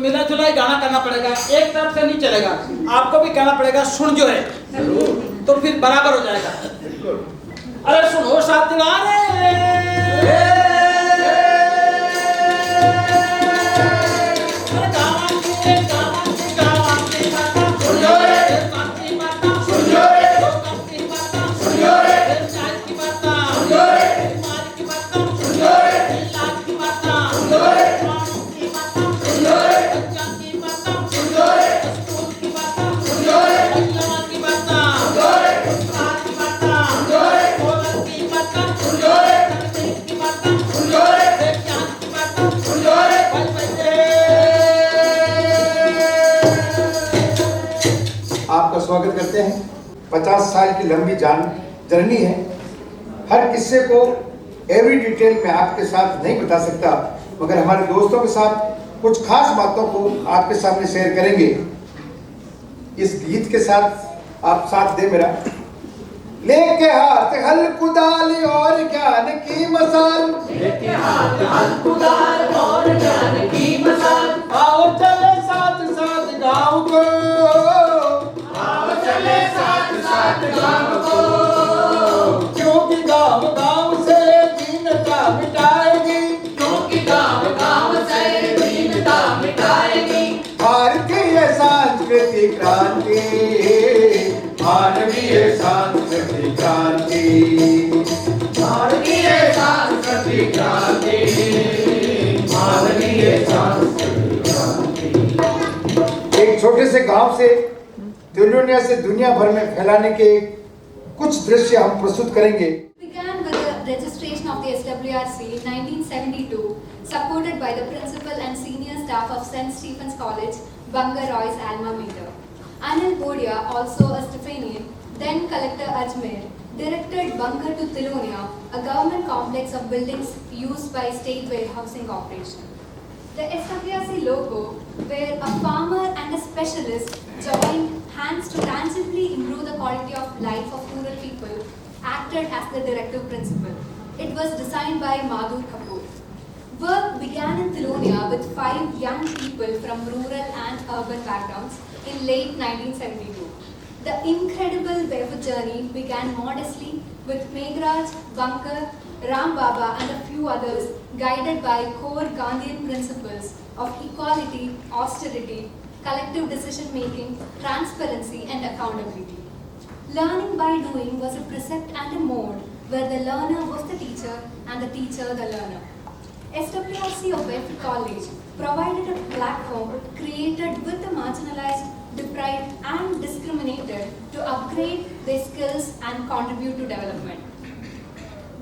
मिला जुला ही गाना करना पड़ेगा, एक तरफ से नहीं चलेगा, आपको भी कहना पड़ेगा सुन जो है, तो फिर बराबर हो जाएगा। अरे सुनो साथियारे, आपका स्वागत करते हैं। 50 साल की लंबी जर्नी है। हर किस्से को एवरी डिटेल में आपके साथ नहीं बता सकता, मगर हमारे दोस्तों के साथ कुछ खास बातों को आपके सामने शेयर करेंगे। इस गीत के साथ आप साथ दे मेरा। लेके हाथ हल कुदाल और ज्ञान की मसाल, लेके हाथ हल कुदाल और ज्ञान की मसाल, आओ चले साथ साथ गाँव को, आओ चले साथ साथ गाँव को, क्योंकि गाँव गाँव से दीनता मिटाएगी, क्योंकि गाँव गाँव से दीनता मिटाएगी। भारतीय सांस्कृतिक क्रांति, मानवीय सांस्कृतिक क्रांति, भारतीय सांस्कृतिक क्रांति, मानवीय सांस्कृतिक क्रांति। एक छोटे से गांव से दुनिया से दुनिया भर में फैलाने के कुछ दृश्य हम प्रस्तुत करेंगे। Began with the registration of the SWRC in 1972, supported by the principal and senior staff of St. Stephen's College, Banga Roy's alma mater. Anil Bodia, also a Stephanian, then Collector Ajmer, directed Banga to Tilonia, a government complex of buildings used by State Warehousing Corporation. The SWRC logo, where a farmer and a specialist joined hands to tangibly improve the quality of life of rural people, acted as the directive principle. It was designed by Madhur Kapoor. Work began in Tilonia with 5 young people from rural and urban backgrounds in late 1972. The incredible barefoot journey began modestly with Meghraj, Bankar, Ram Baba and a few others, guided by core Gandhian principles of equality, austerity, collective decision making, transparency and accountability. Learning by doing was a precept and a mode where the learner was the teacher and the teacher the learner. SWRC of Barefoot College provided a platform created with the marginalized, deprived and discriminated to upgrade their skills and contribute to development.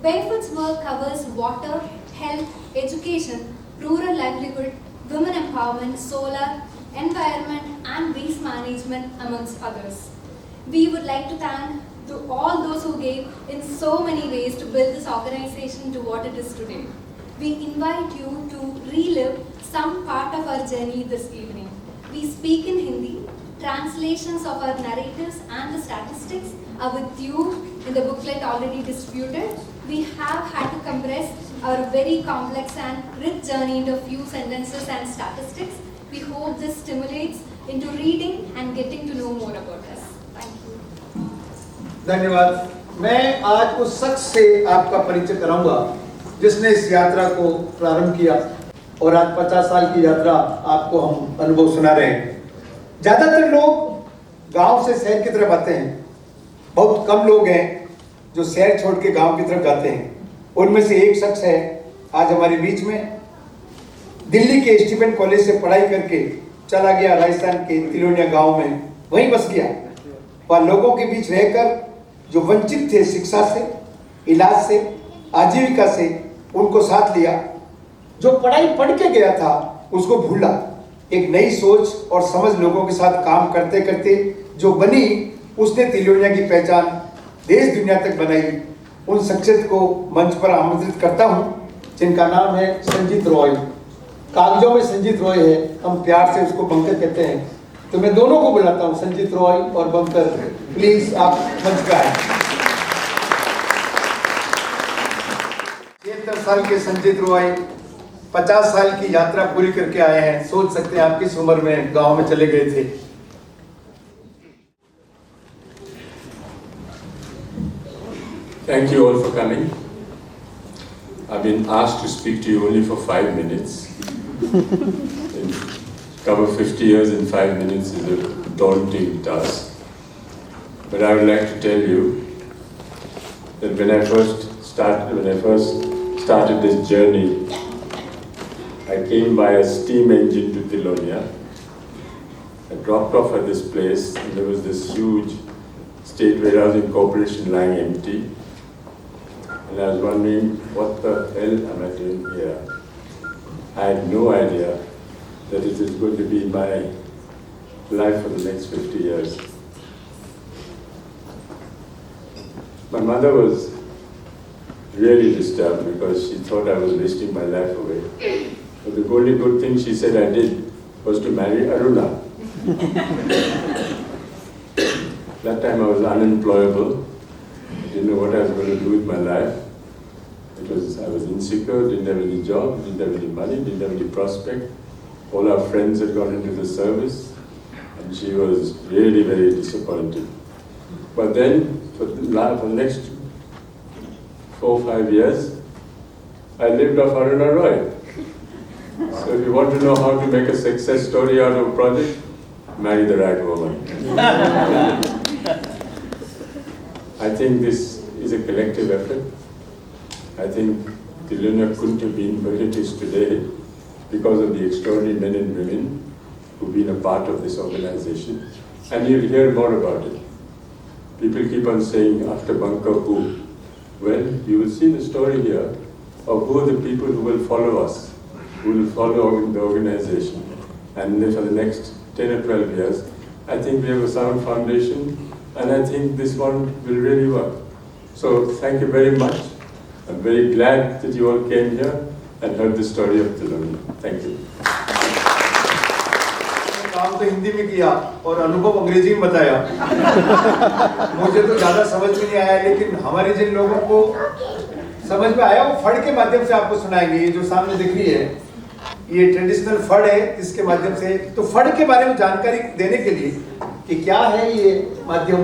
Barefoot's work covers water, health, education, rural livelihood, women empowerment, solar, environment and waste management amongst others. We would like to thank to all those who gave in so many ways to build this organization to what it is today. We invite you to relive some part of our journey this evening. We speak in Hindi. Translations of our narratives and the statistics are with you in the booklet already distributed. We have had to compress our very complex and rich journey into a few sentences and statistics. We hope this stimulates into reading and getting to know more about us. Thank you. धन्यवाद। मैं आज उस शख्स से आपका परिचय कराऊंगा जिसने इस यात्रा को प्रारंभ किया और आज 50 साल की यात्रा आपको हम अनुभव सुना रहे हैं। ज्यादातर लोग गांव से शहर की तरफ आते हैं, बहुत कम लोग हैं जो शहर छोड़ के गांव की तरफ जाते हैं। उनमें से एक शख्स है आज हमारे बीच में, दिल्ली के स्टीफन कॉलेज से पढ़ाई करके चला गया राजस्थान के तिलोनिया गांव में, वहीं बस गया। वह लोगों के बीच रहकर जो वंचित थे शिक्षा से, इलाज से, आजीविका से, उनको साथ लिया। जो पढ़ाई पढ़ के गया था उसको भूला। एक नई सोच और समझ लोगों के साथ काम करते करते जो बनी, उसने तिलोनिया की पहचान देश दुनिया तक बनाई। उन शख्सियत को मंच पर आमंत्रित करता हूं जिनका नाम है संजीत रॉय। कागजों में संजीत रॉय है, हम प्यार से उसको बंकर कहते हैं, तो मैं दोनों को बुलाता हूं, संजीत रॉय और बंकर। प्लीज आप मंच पर आए। 76 साल के संजीत रॉय 50 साल की यात्रा पूरी करके आए हैं। सोच सकते हैं आप किस उम्र में गांव में चले गए थे। Thank you all for coming. I've been asked to speak to you only for 5 minutes. And cover 50 years in 5 minutes is a daunting task. But I would like to tell you that when I first started this journey, I came by a steam engine to Tilonia. I dropped off at this place and there was this huge state warehousing corporation lying empty. And I was wondering, what the hell am I doing here? I had no idea that it is going to be my life for the next 50 years. My mother was really disturbed because she thought I was wasting my life away. But the only good thing she said I did was to marry Aruna. That time I was unemployable. I didn't know what I was going to do with my life. I was insecure, didn't have any job, didn't have any money, didn't have any prospect. All our friends had gone into the service, and she was really very disappointed. But then, for the next 4 or 5 years, I lived off Aruna Roy. So if you want to know how to make a success story out of a project, marry the right woman. I think this is a collective effort. I think Tilonia couldn't have been where it is today because of the extraordinary men and women who've been a part of this organization. And you'll hear more about it. People keep on saying, after Bunker, who? Well, you will see the story here of who are the people who will follow us, who will follow the organization. And then for the next 10 or 12 years, I think we have a sound foundation, and I think this one will really work. So thank you very much. I'm very glad that you all came here and heard the story of Tilonia. Thank you. काम तो हिंदी में किया और अनुभव अंग्रेजी में बताया। मुझे तो ज्यादा समझ में नहीं आया, लेकिन हमारे जिन लोगों को समझ में आया वो फड़ के माध्यम से आपको सुनाएंगे। ये जो सामने दिख रही है, ये ट्रेडिशनल फड़ है, इसके माध्यम से तो फड़ के बारे में जानकारी देने के लिए कि क्या है ये माध्यम।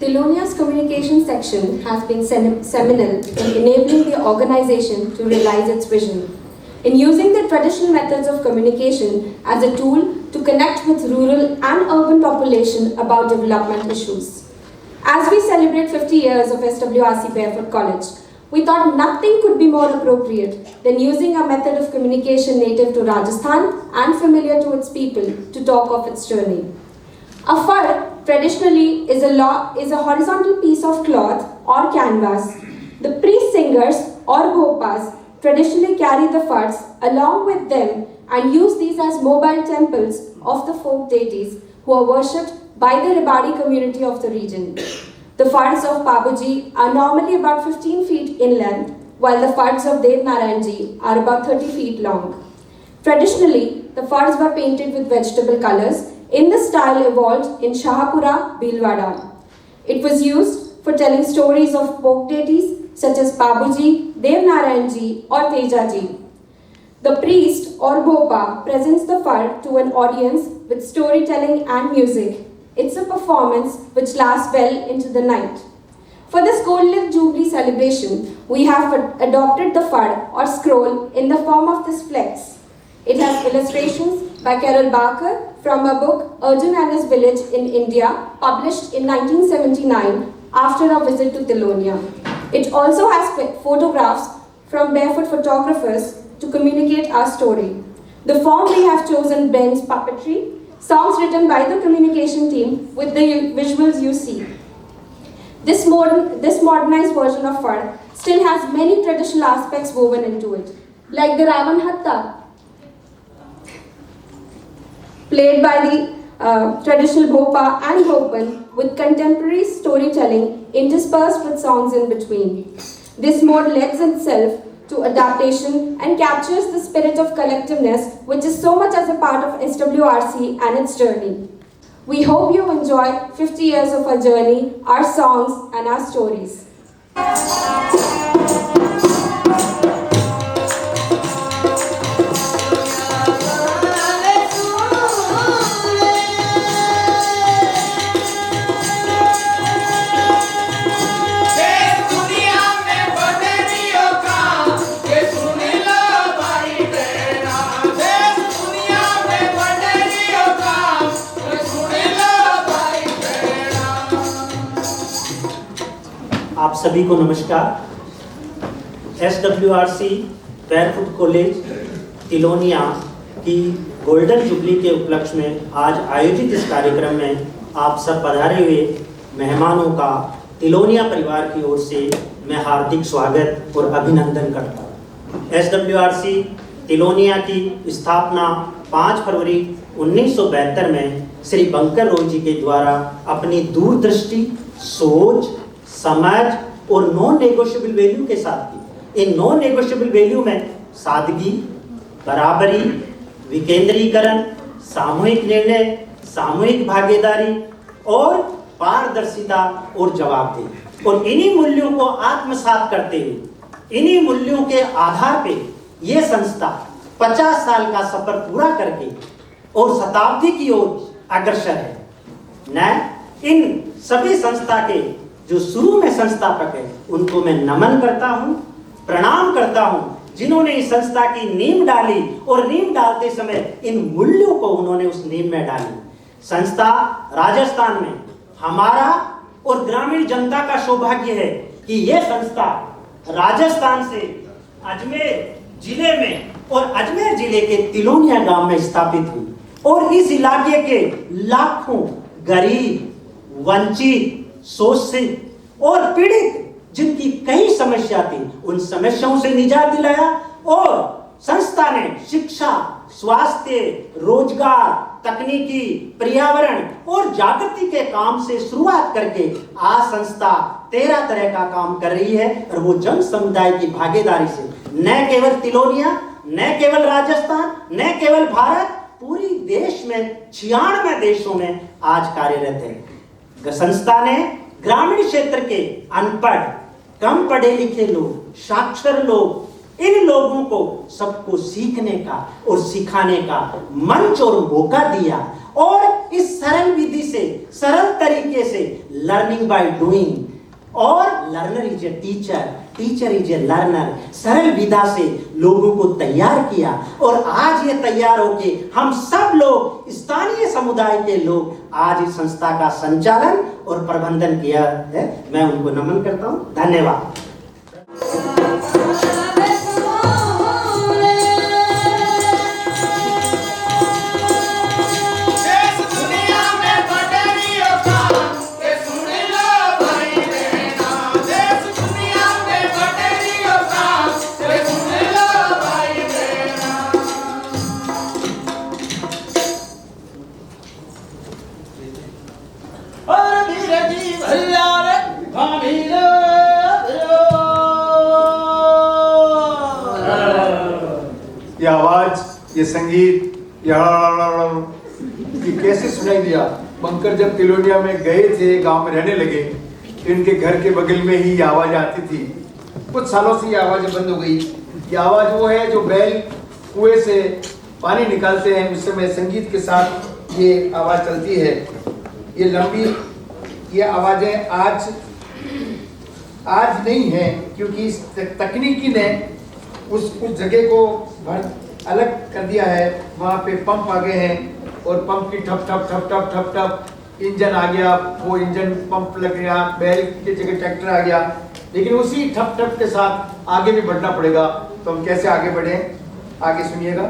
Tilonia's communication section has been seminal in enabling the organization to realize its vision, in using the traditional methods of communication as a tool to connect with rural and urban population about development issues. As we celebrate 50 years of SWRC Barefoot College, we thought nothing could be more appropriate than using a method of communication native to Rajasthan and familiar to its people to talk of its journey. A fard traditionally is a horizontal piece of cloth or canvas. The priest singers or gopas traditionally carry the fards along with them and use these as mobile temples of the folk deities who are worshipped by the Ribadi community of the region. The fards of Babuji are normally about 15 feet in length, while the fards of Dev Narayanji are about 30 feet long. Traditionally, the fards were painted with vegetable colors in the style evolved in Shahapura, Bhilwara. It was used for telling stories of folk deities such as Babuji, Dev Narayanji or Tejaji. The priest or gopa presents the fard to an audience with storytelling and music. It's a performance which lasts well into the night. For this Gold-lived Jubilee celebration, we have adopted the fard or scroll in the form of this flex. It has illustrations by Carol Barker from a book, Arjun and His Village in India, published in 1979 after a visit to Tilonia. It also has photographs from barefoot photographers to communicate our story. The form we have chosen blends puppetry, songs written by the communication team with the visuals you see. This modernized version of fard still has many traditional aspects woven into it, like the Ravan Hatta, played by the traditional Gopa and Gopan with contemporary storytelling interspersed with songs in between. This mode lends itself to adaptation and captures the spirit of collectiveness, which is so much as a part of SWRC and its journey. We hope you enjoy 50 years of our journey, our songs and our stories. सभी को नमस्कार। SWRC बैरफुट college Tilonia की golden jubilee के उपलक्ष्य में आज आयोजित इस कार्यक्रम में आप सब पधारे हुए मेहमानों का तिलोनिया परिवार की ओर से मैं हार्दिक स्वागत और अभिनंदन करता हूँ। SWRC तिलोनिया की स्थापना 5 फरवरी 1972 में श्री बंकर रॉय जी के द्वारा अपनी दूरदृष्टि, सोच, समझ और नॉन नेगोशिएबल वैल्यू के साथ की। इन नॉन नेगोशिएबल वैल्यू में सादगी, बराबरी, विकेंद्रीकरण, सामूहिक निर्णय, सामूहिक भागीदारी और पारदर्शिता और जवाबदेही। और इन्हीं मूल्यों को आत्मसात करते हुए, इन्हीं मूल्यों के आधार पे ये संस्था 50 साल का सफर पूरा करके और शताब्दी की ओर अग्रसर है। मैं इन सभी संस्था के जो शुरू में संस्थापक है उनको मैं नमन करता हूँ, प्रणाम करता हूँ, जिन्होंने इस संस्था की नींव डाली और नींव डालते समय इन मूल्यों को उन्होंने उस नींव में डाली। संस्था राजस्थान में हमारा और ग्रामीण जनता का सौभाग्य है कि यह संस्था राजस्थान से अजमेर जिले में और अजमेर जिले के तिलोनिया गांव में स्थापित हुई और इस इलाके के लाखों गरीब, वंचित, शोषित और पीड़ित जिनकी कई समस्या थी उन समस्याओं से निजात दिलाया। और संस्था ने शिक्षा, स्वास्थ्य, रोजगार, तकनीकी, पर्यावरण और जागृति के काम से शुरुआत करके आज संस्था 13 तरह का काम कर रही है। और वो जन समुदाय की भागीदारी से न केवल तिलोनिया, न केवल राजस्थान, न केवल भारत, पूरी देश में 96 देशों में आज कार्यरत है। संस्था ने ग्रामीण क्षेत्र के अनपढ़, कम पढ़े लिखे लोग, साक्षर लोग, इन लोगों को सबको सीखने का और सिखाने का मंच और मौका दिया। और इस सरल विधि से, सरल तरीके से लर्निंग बाय डूइंग और learner is a teacher, teacher is a learner, सरल विधा से लोगों को तैयार किया। और आज ये तैयार होके हम सब लोग, स्थानीय समुदाय के लोग, आज इस संस्था का संचालन और प्रबंधन किया है। मैं उनको नमन करता हूँ। धन्यवाद। ये आवाज, ये संगीत, ये कैसे सुनाई दिया। बंकर जब तिलोनिया में गए थे, गांव में रहने लगे, इनके घर के बगल में ही ये आवाज आती थी। कुछ सालों से ये आवाज बंद हो गई। ये आवाज वो है जो बैल कुएं से पानी निकालते हैं, उस समय संगीत के साथ ये आवाज चलती है। ये लंबी ये आवाजें आज नहीं है, क्योंकि इस तकनीकी ने उस जगह को अलग कर दिया है। वहाँ पे पंप आ गए हैं और पंप की ठप ठप ठप ठप ठप ठप इंजन आ गया, वो इंजन पंप लग गया, बैल की जगह ट्रैक्टर आ गया। लेकिन उसी ठप ठप के साथ आगे भी बढ़ना पड़ेगा। तो हम कैसे आगे बढ़े, आगे सुनिएगा।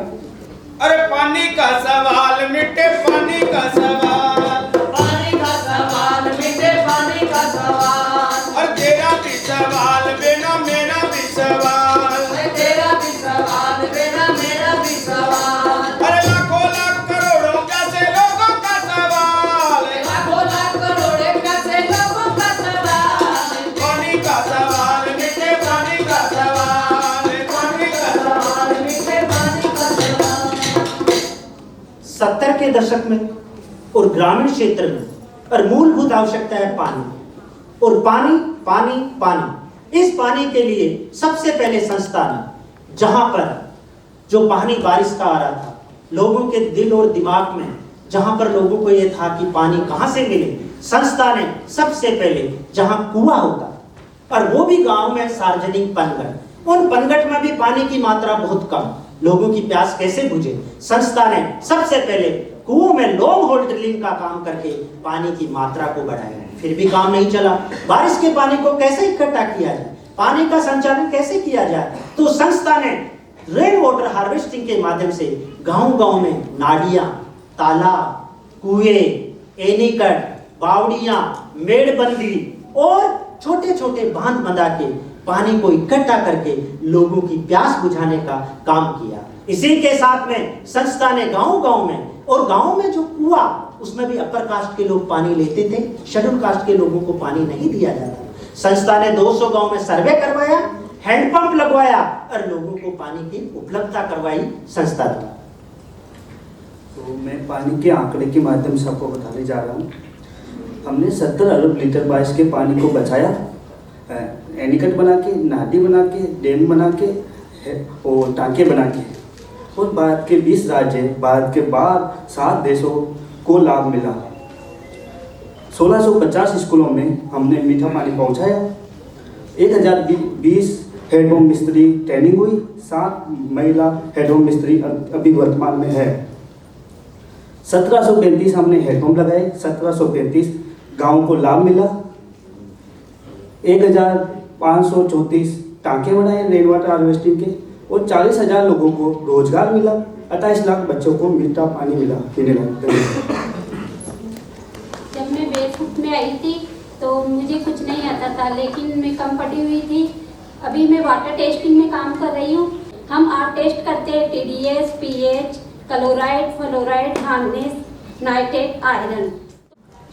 अरे पानी का सवाल मिटे, पानी का सवाल, पानी का सवाल मिटे, पानी का सवाल। और तेरा भी सवाल बेना, मेरा भी सवाल, तेरा भी सवाल बेना, मेरा भी सवाल। अरे लाखों लाख करोड़ों कैसे लोगों का सवाल, लाखों लाख करोड़ों कैसे लोगों का सवाल। पानी का सवाल मिटे, पानी का सवाल, पानी का सवाल मिटे, पानी का सवाल। 70 के दशक में और ग्रामीण क्षेत्र में और मूलभूत आवश्यकता है पानी। और पानी पानी पानी, इस पानी के लिए सबसे पहले संस्था ने, जहां पर जो पानी बारिश का आ रहा था, लोगों के दिल और दिमाग में जहां पर लोगों को यह था कि पानी कहां से मिले, संस्था ने सबसे पहले जहां कुआं होता और वो भी गांव में सार्वजनिक पनघट, उन पनघट में भी पानी की मात्रा बहुत कम, लोगों की प्यास कैसे बुझे, संस्था ने सबसे पहले कुओं में लॉन्ग होल ड्रिलिंग का काम करके पानी की मात्रा को बढ़ाया, फिर भी काम नहीं चला। बारिश के पानी को कैसे इकट्ठा किया जाए, पानी का संचालन कैसे किया जाए, तो संस्था ने रेन वाटर हार्वेस्टिंग के माध्यम से गांव-गांव में नालियां, तालाब, कुएं, एनीकट, बावड़ियां, मेड़बंदी और छोटे-छोटे बांध बंधा के पानी को इकट्ठा करके लोगों की प्यास बुझाने का काम किया। इसी के साथ में संस्था ने गांव-गांव में, और गांव में जो कुआं, उसमें भी अपर कास्ट के लोग पानी लेते थे, शेड्यूल कास्ट के लोगों को पानी नहीं दिया जाता। संस्था ने 200 गांव में सर्वे करवाया, हैंडपंप लगवाया और लोगों को पानी की उपलब्धता करवाई संस्था द्वारा। तो मैं पानी के आंकड़े के माध्यम से आपको बताने जा रहा हूँ। हमने 70 अरब लीटर बारिश के पानी को बचाया, एनीकट बना के, नाली बना के, डैम बना के और टांके बना के, और भारत के 20 राज्य, भारत के बाहर 7 देशों को लाभ मिला। 1650 स्कूलों में हमने मीठा पानी पहुंचाया। 1020 हेडपंप मिस्त्री ट्रेनिंग हुई, 7 महिला हेडपंप मिस्त्री अभी वर्तमान में है। 1735 हमने हेडपंप लगाए, 1735 गाँव को लाभ मिला। 1534 टांके बनाए रेन वाटर हार्वेस्टिंग के, और 40,000 लोगों को रोजगार मिला। 28 लाख बच्चों को मीठा पानी मिला पीने लायक। जब मैं बेरफुट में आई थी तो मुझे कुछ नहीं आता था, लेकिन मैं कम पढ़ी हुई थी। अभी मैं वाटर टेस्टिंग में काम कर रही हूँ। हम आर टेस्ट करते हैं, TDS, pH, chloride, fluoride, hardness, nitrate, iron.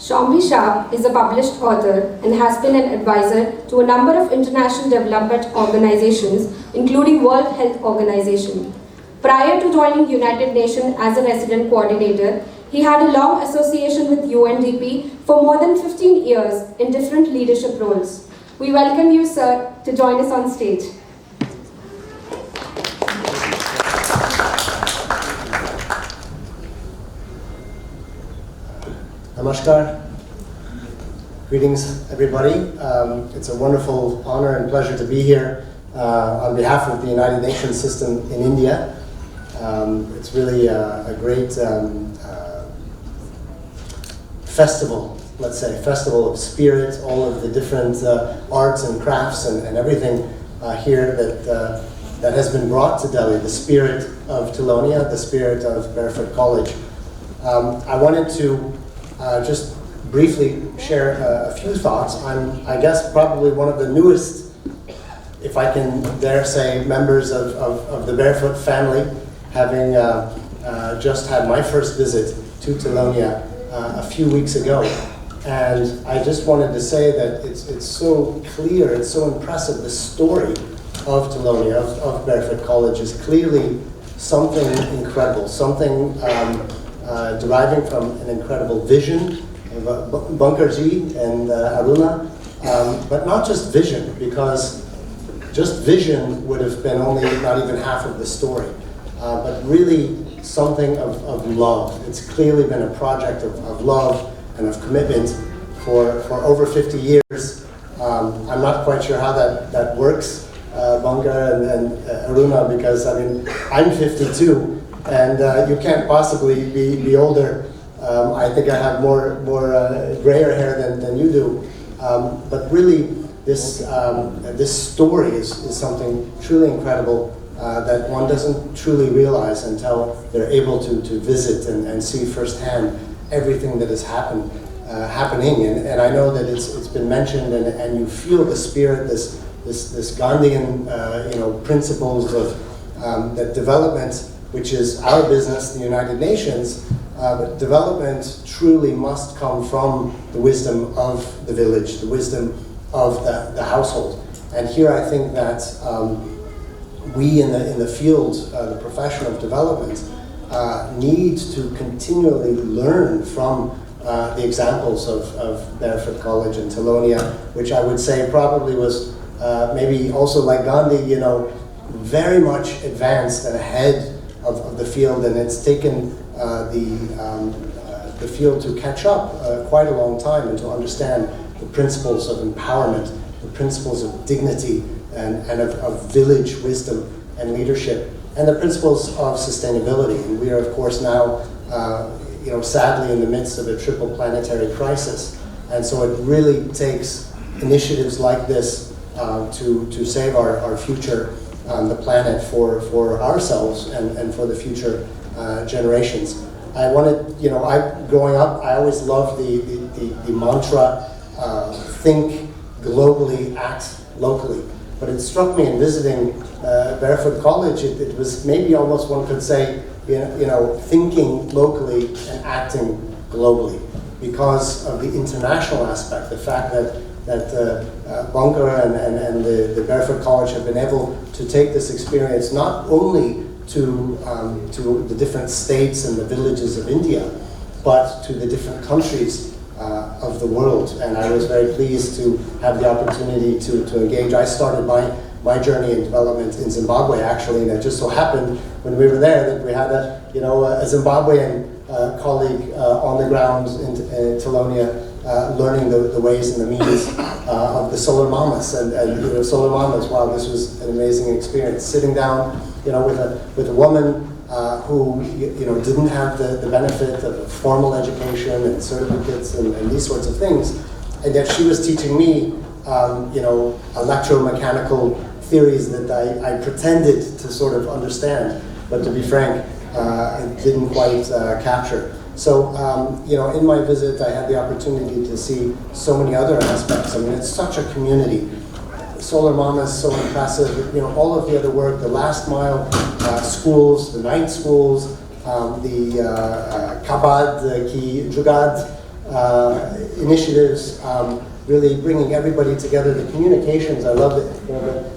Shombi Shah is a published author and has been an advisor to a number of international development organizations, including World Health Organization. Prior to joining United Nations as a resident coordinator, he had a long association with UNDP for more than 15 years in different leadership roles. We welcome you, sir, to join us on stage. Namaskar. Greetings, everybody. It's a wonderful honor and pleasure to be here on behalf of the United Nations system in India. It's really a great festival, let's say, festival of spirit, all of the different arts and crafts and everything here that has been brought to Delhi, the spirit of Tilonia, the spirit of Barefoot College. I wanted to just briefly share a few thoughts. I'm, I guess, probably one of the newest, if I can dare say, members of the Barefoot family, having just had my first visit to Tilonia a few weeks ago. And I just wanted to say that it's so clear, it's so impressive, the story of Tilonia, of Barefoot College is clearly something incredible, something deriving from an incredible vision of Bankarji and Aruna, but not just vision, because just vision would have been only not even half of the story, but really something of love. It's clearly been a project of love and of commitment for over 50 years. I'm not quite sure how that works, Bangar and Aruna, because I mean, I'm 52, and you can't possibly be older. I think I have more grayer hair than you do. But really, this story is something truly incredible that one doesn't truly realize until they're able to visit and see firsthand everything that is happening. And I know that it's been mentioned, and you feel the spirit, this Gandhian principles of that development, which is our business, the United Nations, but development truly must come from the wisdom of the village, the wisdom of the household. And here I think that we in the field, the profession of development, need to continually learn from the examples of Barefoot College and Tilonia, which I would say probably was maybe also like Gandhi, very much advanced and ahead of the field, and it's taken the field to catch up quite a long time and to understand the principles of empowerment, the principles of dignity and of village wisdom and leadership, and the principles of sustainability. And we are, of course, now sadly in the midst of a triple planetary crisis. And so it really takes initiatives like this to save our future on the planet for ourselves and for the future generations. I wanted, growing up, I always loved the mantra, think globally, act locally. But it struck me in visiting Barefoot College, it was maybe almost one could say, thinking locally and acting globally, because of the international aspect, the fact that Bunker and the Barefoot College have been able to take this experience not only to the different states and the villages of India, but to the different countries of the world. And I was very pleased to have the opportunity to engage. I started my journey in development in Zimbabwe, actually, and it just so happened when we were there that we had a Zimbabwean colleague on the ground in Tilonia, learning the ways and the means of the Solar Mamas. And Solar Mamas, wow, this was an amazing experience. Sitting down, with a woman who didn't have the benefit of a formal education and certificates and these sorts of things, and yet she was teaching me, electromechanical theories that I pretended to sort of understand, but to be frank, it didn't quite capture. So, in my visit, I had the opportunity to see so many other aspects. I mean, it's such a community. Solar Mama is so impressive. All of the other work, the last mile schools, the night schools, the Kabad Ki Jugad initiatives, really bringing everybody together. The communications, I love it.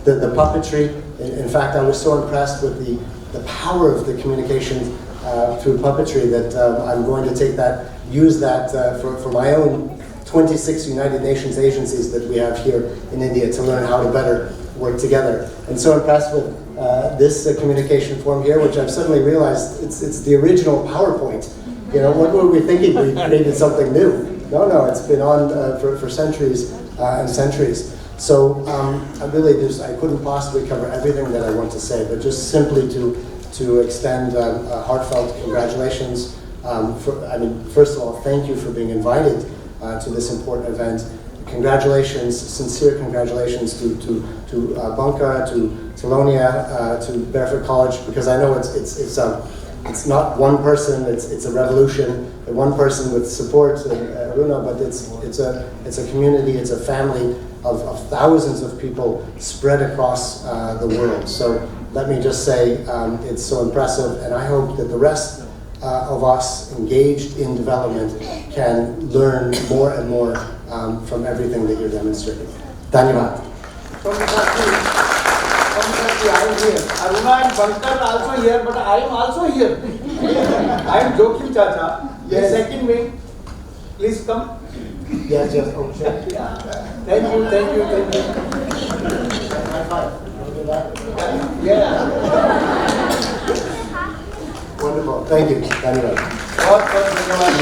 The puppetry. In fact, I was so impressed with the power of the communications through puppetry that I'm going to use that for my own 26 United Nations agencies that we have here in India to learn how to better work together. And so impressed with this communication form here, which I've suddenly realized it's the original PowerPoint. What were we thinking? We created something new. No, it's been on for centuries and centuries. So I couldn't possibly cover everything that I want to say, but just simply to extend heartfelt congratulations. First of all, thank you for being invited to this important event. Congratulations, sincere congratulations to Bunker, to Tilonia, to Barefoot College, because I know it's not one person, it's a revolution, and one person with support, Aruna, but it's a community, it's a family of thousands of people spread across the world. So let me just say, it's so impressive, and I hope that the rest of us engaged in development can learn more and more from everything that you're demonstrating. Dhanyavad. I am here. Aruna and Bunker are also here, but I am also here. I am Joachim Chacha. Yes. Second wing, please come. Yes, okay. Thank you. High five. Wanna do that? Yeah. Wonderful. Thank you. Dhanyavad. बहुत धन्यवाद।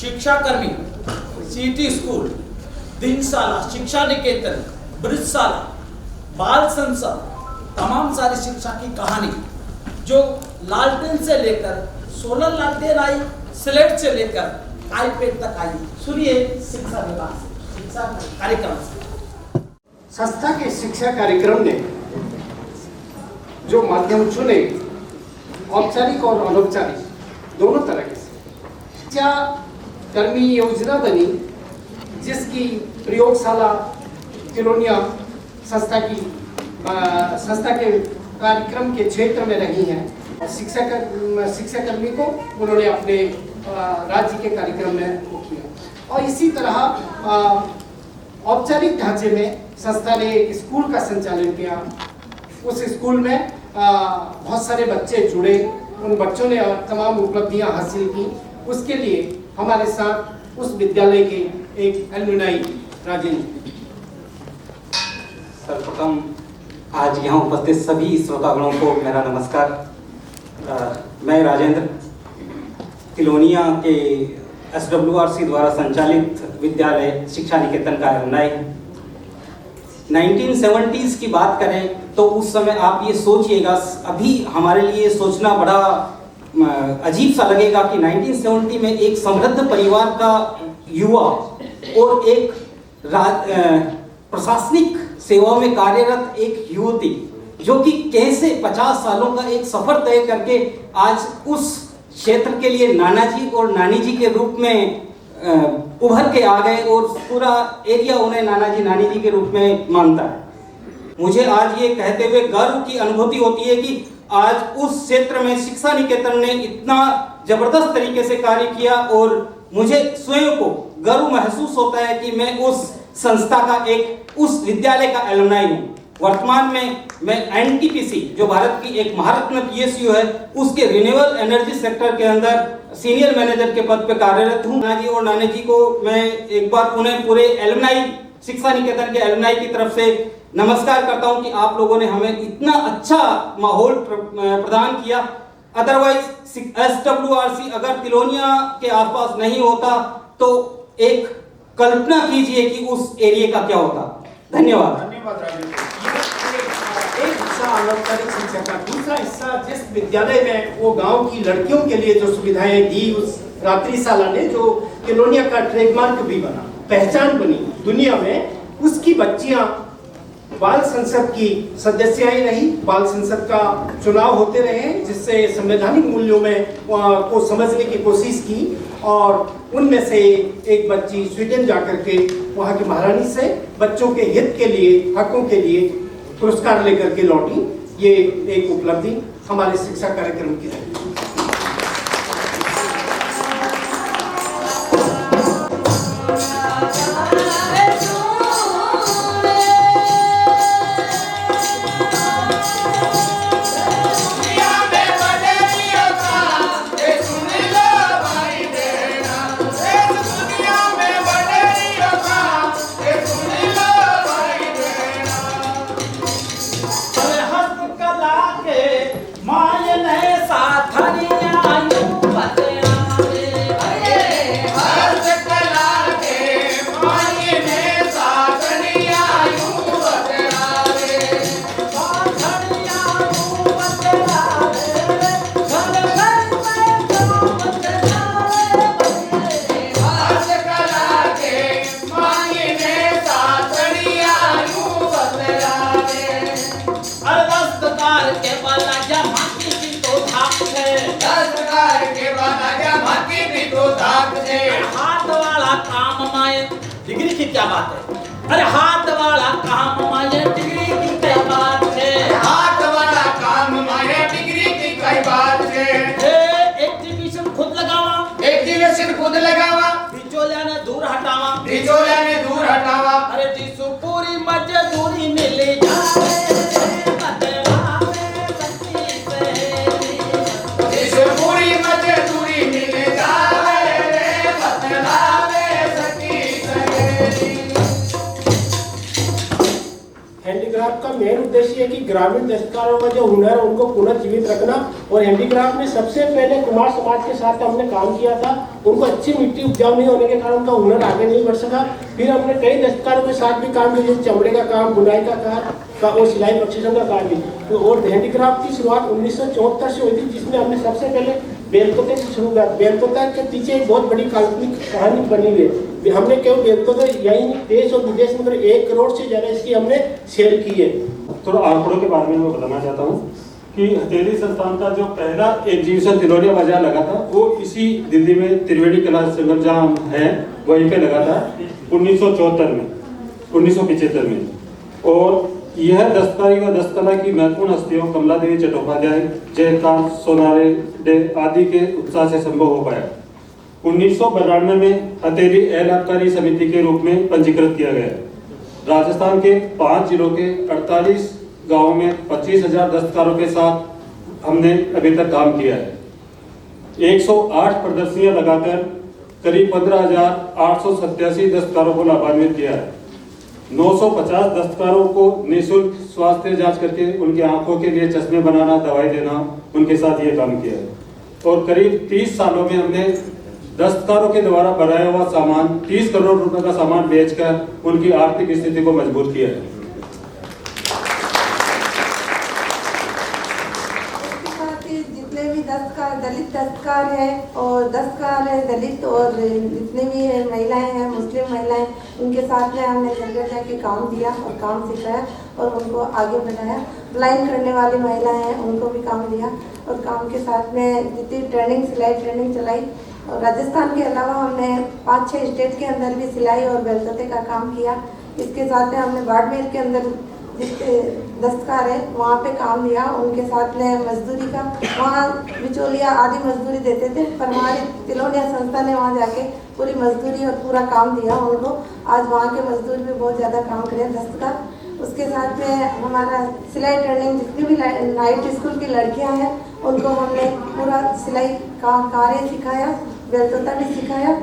शिक्षा कर्मी, city school, दिनशाला, शिक्षा निकेतन, ब्रिजशाला, बाल संसद, तमाम सारी शिक्षा की कहानी जो लालटेन से लेकर सोलर लालटेन आई, स्लेट से लेकर आईपैड तक आई। सुनिए शिक्षा विभाग से, शिक्षा कार्यक्रम से। संस्था के शिक्षा कार्यक्रम ने जो माध्यम चुने, औपचारिक और अनौपचारिक दोनों तरह के शिक्षा कर्मी योजना बनी, जिसकी प्रयोगशाला तिलोनिया संस्था के कार्यक्रम के क्षेत्र में रही हैं। शिक्षा कर्मी को उन्होंने अपने राज्य के कार्यक्रम में वो किया। और इसी तरह औपचारिक ढांचे में संस्था ने एक स्कूल का संचालन किया। उस स्कूल में बहुत सारे बच्चे जुड़े, उन बच्चों ने तमाम उपलब्धियां हासिल की। उसके लिए हमारे साथ उस विद्यालय के एक एलुमनाई राजेंद्र। सर्वप्रथम आज यहाँ उपस्थित सभी श्रोतागणों को मेरा नमस्कार। मैं राजेंद्र, तिलोनिया के SWRC द्वारा संचालित विद्यालय शिक्षा निकेतन का एलुमनाई। 1970s की बात करें तो उस समय आप ये सोचिएगा, अभी हमारे लिए सोचना बड़ा अजीब सा लगेगा कि 1970 में एक समृद्ध परिवार का युवा और एक प्रशासनिक सेवाओं में कार्यरत एक युवती जो कि कैसे 50 सालों का एक सफर तय करके आज उस क्षेत्र के लिए नाना जी और नानी जी के रूप में उभर के आ गए और पूरा एरिया उन्हें नाना जी नानी जी के रूप में मानता है। मुझे आज ये कहते हुए गर्व की अनुभूति होती है कि आज उस क्षेत्र में शिक्षा निकेतन ने इतना जबरदस्त तरीके से कार्य किया और मुझे स्वयं को गर्व महसूस होता है कि मैं उस संस्था का उस विद्यालय का एलुमनाई हूँ। वर्तमान में मैं NTPC जो भारत की एक महारत्न PSU है, उसके रिन्यूएबल एनर्जी सेक्टर के अंदर सीनियर मैनेजर के पद पे कार्यरत हूँ। नाना जी और नानी जी को मैं एक बार उन्हें पूरे एलुमनाई शिक्षा निकेतन के एलुमनाई की तरफ से नमस्कार करता हूँ कि आप लोगों ने हमें इतना अच्छा माहौल प्रदान किया। अदरवाइज SWRC अगर तिलोनिया के आसपास नहीं होता तो एक कल्पना कीजिए कि उस एरिया का क्या होता। धन्यवाद। एक हिस्सा अनौपचारिक शिक्षा का, दूसरा हिस्सा जिस विद्यालय में वो गांव की लड़कियों के लिए जो सुविधाएं दी उस रात्रिशाला ने, जो तिलोनिया का ट्रेडमार्क भी बना, पहचान बनी दुनिया में, उसकी बच्चियां बाल संसद की सदस्याएं रही। बाल संसद का चुनाव होते रहे जिससे संवैधानिक मूल्यों में को समझने की कोशिश की और उनमें से एक बच्ची स्वीडन जाकर के वहाँ की महारानी से बच्चों के हित के लिए, हकों के लिए पुरस्कार लेकर के लौटी। ये एक उपलब्धि हमारे शिक्षा कार्यक्रम की रही। डिग्री की क्या बात है? अरे हाथ वाला काम माये डिग्री की क्या बात है? हाथ वाला काम माये डिग्री की क्या बात है? एग्जीबिशन खुद लगावा, एग्जीबिशन खुद लगावा, बिचौलिया ने दूर हटावा, बिचौलिया ने दूर हटावा। अरे जिसको पूरी मजदूरी मिले जाए हैंडीक्राफ्ट का मेन उद्देश्य है कि ग्रामीण दस्तकारों का जो हुनर है उनको पुनर्जीवित रखना। और हैंडीक्राफ्ट में सबसे पहले कुमार समाज के साथ हमने काम किया था। उनको अच्छी मिट्टी उपजाऊ नहीं होने के कारण उनका हुनर आगे नहीं बढ़ सका। फिर हमने कई दस्तकारों के साथ भी काम किया, जैसे चमड़े का काम, बुनाई का काम, का और सिलाई प्रशिक्षण का कार्य तो और हैंडीक्राफ्ट की शुरुआत 1974 से हुई थी, जिसमें हमने सबसे पहले बेलतोते से शुरुआत। बेलतोता के पीछे एक बहुत बड़ी काल्पनिक कहानी बनी हुई है। हमने केवल बेलतोते यहीं देश और विदेश में 1 करोड़ से ज़्यादा इसकी हमने सेल की है। थोड़ा आंकड़ों के बारे में मैं बताना चाहता हूँ कि हथेली संस्थान का जो पहला एग्जीबिशन तिलोनिया बाजार लगा था वो इसी दिल्ली में त्रिवेणी कला संगम जहाँ है वहीं पे लगा था 1975 में। और यह दस्तकारी व दस्तकला की महत्वपूर्ण हस्तियों कमला देवी चट्टोपाध्याय, जयकांत सोनारे डे आदि के उत्साह से संभव हो पाया। 1992 में हथेली एल आबकारी समिति के रूप में पंजीकृत किया गया। राजस्थान के 5 जिलों के 48 गांवों में 25,000 दस्तकारों के साथ हमने अभी तक काम किया है। 108 प्रदर्शनियां लगाकर करीब 15,887 दस्तकारों को लाभान्वित किया है। 950 दस्तकारों को निःशुल्क स्वास्थ्य जांच करके उनकी आंखों के लिए चश्मे बनाना, दवाई देना, उनके साथ ये काम किया है। और करीब 30 सालों में हमने दस्तकारों के द्वारा बनाया हुआ सामान 30 करोड़ रुपए का सामान बेचकर उनकी आर्थिक स्थिति को मजबूत किया है। जितने भी दस्तकार, दलित दस्तकार है और दस्तकार है दलित और जितने भी महिलाएं हैं, मुस्लिम महिलाएं, उनके साथ में हमने घर घर जाके काम दिया और काम सिखाया और उनको आगे बढ़ाया। ब्लाइंड करने वाली महिलाएं हैं उनको भी काम दिया और काम के साथ में जितनी ट्रेनिंग, सिलाई ट्रेनिंग चलाई। और राजस्थान के अलावा हमने 5-6 स्टेट के अंदर भी सिलाई और बेलतोते का काम किया। इसके साथ में हमने बाड़मेर के अंदर जितने दस्तकार है वहाँ पे काम दिया, उनके साथ में मजदूरी का वहाँ बिचौलिया आदि मजदूरी देते थे, पर हमारी तिलोनिया संस्था ने वहाँ जाके पूरी मजदूरी और पूरा काम दिया उनको। आज वहाँ के मजदूर भी बहुत ज़्यादा काम करें दस्तकार। उसके साथ में हमारा सिलाई ट्रेनिंग, जितनी भी नाइट स्कूल की लड़कियाँ हैं उनको हमने पूरा सिलाई का कार्य सिखाया, बेलतोता भी सिखाया।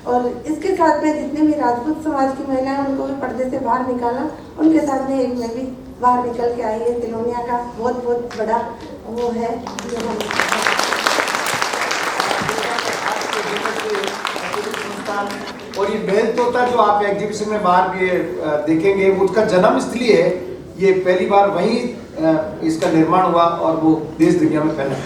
और इसके साथ में जितने भी राजपूत समाज की महिलाएं उनको भी पर्दे से बाहर निकाला। उनके साथ में एक मैं भी बाहर निकल के आई है। तिलोनिया का बहुत बहुत बड़ा वो है जो हम और ये बेलतोता जो आप एग्जीबिशन में बाहर भी देखेंगे उसका जन्म स्थली है। ये पहली बार वहीं इसका निर्माण हुआ और वो देश दुनिया में फैला।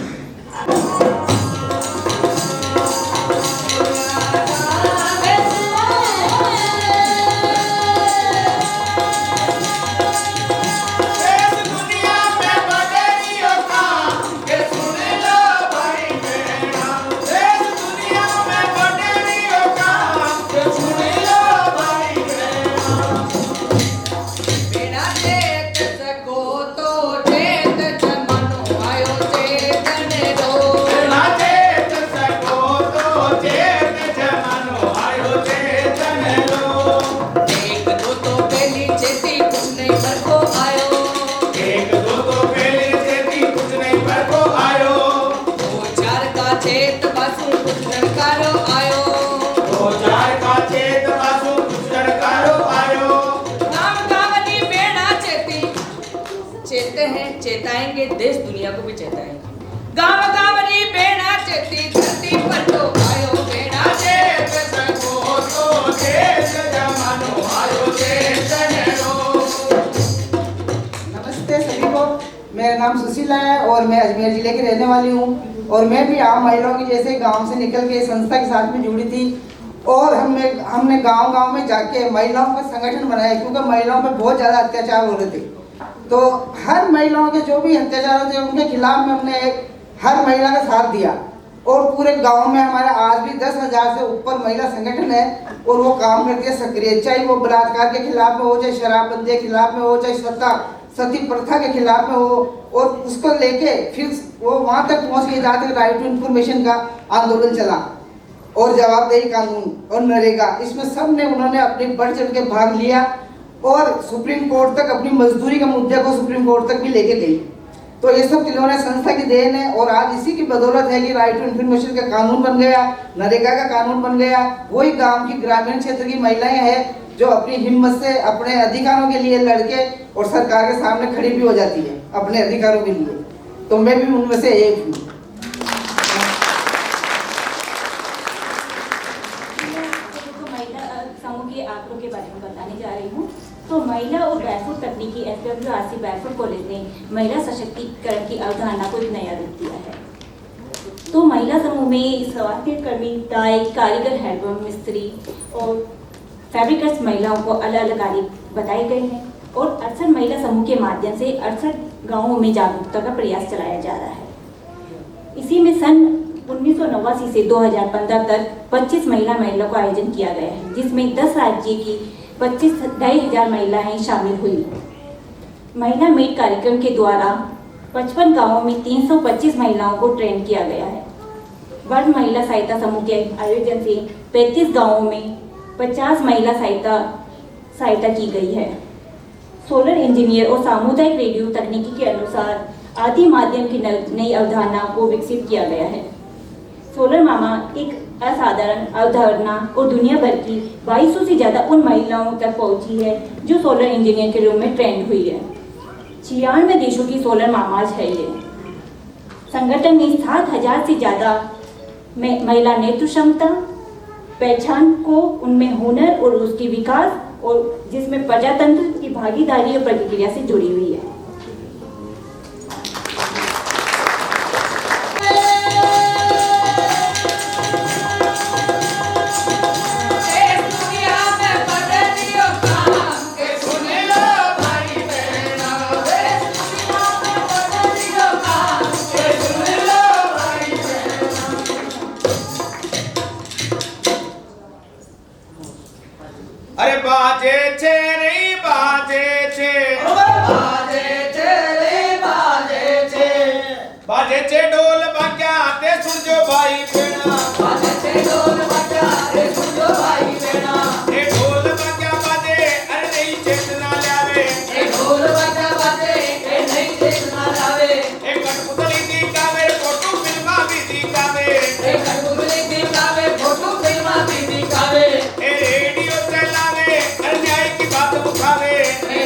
चेताएंगे, देश दुनिया को भी चेताएंगे। गाँव गाँवनी बेड़ा चेती धरती पर तो आयो बेड़ा चेत सको तो देश जमानो आयो चेत जनो। नमस्ते सभी को, मेरा नाम सुशीला है और मैं अजमेर जिले की रहने वाली हूँ। और मैं भी आम महिलाओं की जैसे गांव से निकल के संस्था के साथ में जुड़ी थी और हमने गांव-गांव में जाके महिलाओं का संगठन बनाया, क्योंकि महिलाओं पर बहुत ज़्यादा अत्याचार हो रहे थे। तो हर महिलाओं के जो भी अत्याचार होते उनके खिलाफ में हमने हर महिला का साथ दिया और पूरे गांव में हमारे आज भी 10,000 से ऊपर महिला संगठन है और वो काम करती है सक्रिय, चाहे वो बलात्कार के खिलाफ में हो, चाहे शराबबंदी के खिलाफ में हो, चाहे सती प्रथा के खिलाफ में हो। और उसको लेके फिर वो वहाँ तक पहुँच के जहाँ तक राइट टू इन्फॉर्मेशन का आंदोलन चला और जवाबदेही कानून और नरेगा, इसमें सब ने उन्होंने अपने बढ़ चढ़ के भाग लिया और सुप्रीम कोर्ट तक अपनी मजदूरी के मुद्दे को सुप्रीम कोर्ट तक भी लेके गई। तो ये सब तिलोनिया संस्था की देन है और आज इसी की बदौलत है कि राइट टू इन्फॉर्मेशन का कानून बन गया, नरेगा का कानून बन गया। वही गांव की ग्रामीण क्षेत्र की महिलाएं हैं जो अपनी हिम्मत से अपने अधिकारों के लिए लड़के और सरकार के सामने खड़ी भी हो जाती है अपने अधिकारों के लिए। तो मैं भी उनमें से एक हूँ। महिला समूह के आंकड़ों के बारे में बताने जा रही हूँ। तो तो महिला और बैरफुट तकनीकी SWRC बैरफुट कॉलेज ने महिला सशक्तिकरण की अवधारणा को एक नया रूप दिया है। तो महिला समूह में स्वास्थ्य कर्मी, टाई, कारीगर, हैंडवर्क, मिस्त्री और फैब्रिकर्स महिलाओं को अलग अलग कार्य बताए गए हैं और 68 महिला समूह के माध्यम से 68 गाँवों में जागरूकता का प्रयास चलाया जा रहा है। इसी में सन 1989 से 2015 तक 25 महिला मेलों का आयोजन किया गया है, जिसमें 10 राज्य की 25,500 महिलाएं शामिल हुई। महिला मेट कार्यक्रम के द्वारा 55 गांवों में 325 महिलाओं को ट्रेन किया गया है। वर्ग महिला सहायता समूह के आयोजन से 35 गांवों में 50 महिला सहायता की गई है। सोलर इंजीनियर और सामुदायिक रेडियो तकनीकी के अनुसार आदि माध्यम की नई अवधारणा को विकसित किया गया है। सोलर मामा एक असाधारण अवधारणा और दुनिया भर की 2200 से ज़्यादा उन महिलाओं तक पहुंची है जो सोलर इंजीनियर के रूप में ट्रेंड हुई है। 96 देशों की सोलर मामाज है ये। संगठन ने 7000 से ज़्यादा महिला नेतृत्व क्षमता पहचान को उनमें हुनर और उसके विकास और जिसमें प्रजातंत्र की भागीदारी और प्रतिक्रिया से जुड़ी हुई है। अरे बाजे छे रे बाजे छे, बाजे छे रे बाजे छे ढोल बाजा ते सुनजो भाई बेड़ा, बाजे छे ढोल बाजा ते सुनजो भाई बेड़ा। ए ढोल बाजा बाजे अरे नहीं चेतना लावे, ए ढोल बाजा बाजे ए नहीं चेतना लावे। ए कठपुतली दिखावे फोटो फिल्मा भी दिखावे, ए कठपुतली दिखावे फोटो फिल्मा भी दिखावे। ए रेडियो चलावे अरे न्याय की बात उठावे, ए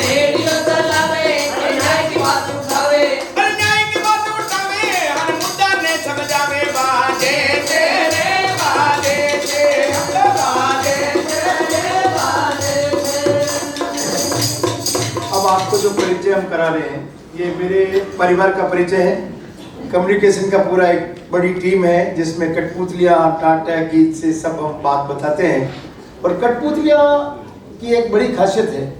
रेडियो चलावे अरे न्याय की बात उठावे, अरे न्याय की बात उठावे हर मुद्दा ने समझावे। बाजे छे रे बाजे छे, बाजे छे रे बाजे छे। अब आपको जो परिचय हम करा रहे हैं ये मेरे परिवार का परिचय है। कम्युनिकेशन का पूरा एक बड़ी टीम है जिसमें कठपुतलियाँ, टाटा गीत से सब हम बात बताते हैं। और कठपुतलियाँ की एक बड़ी खासियत है,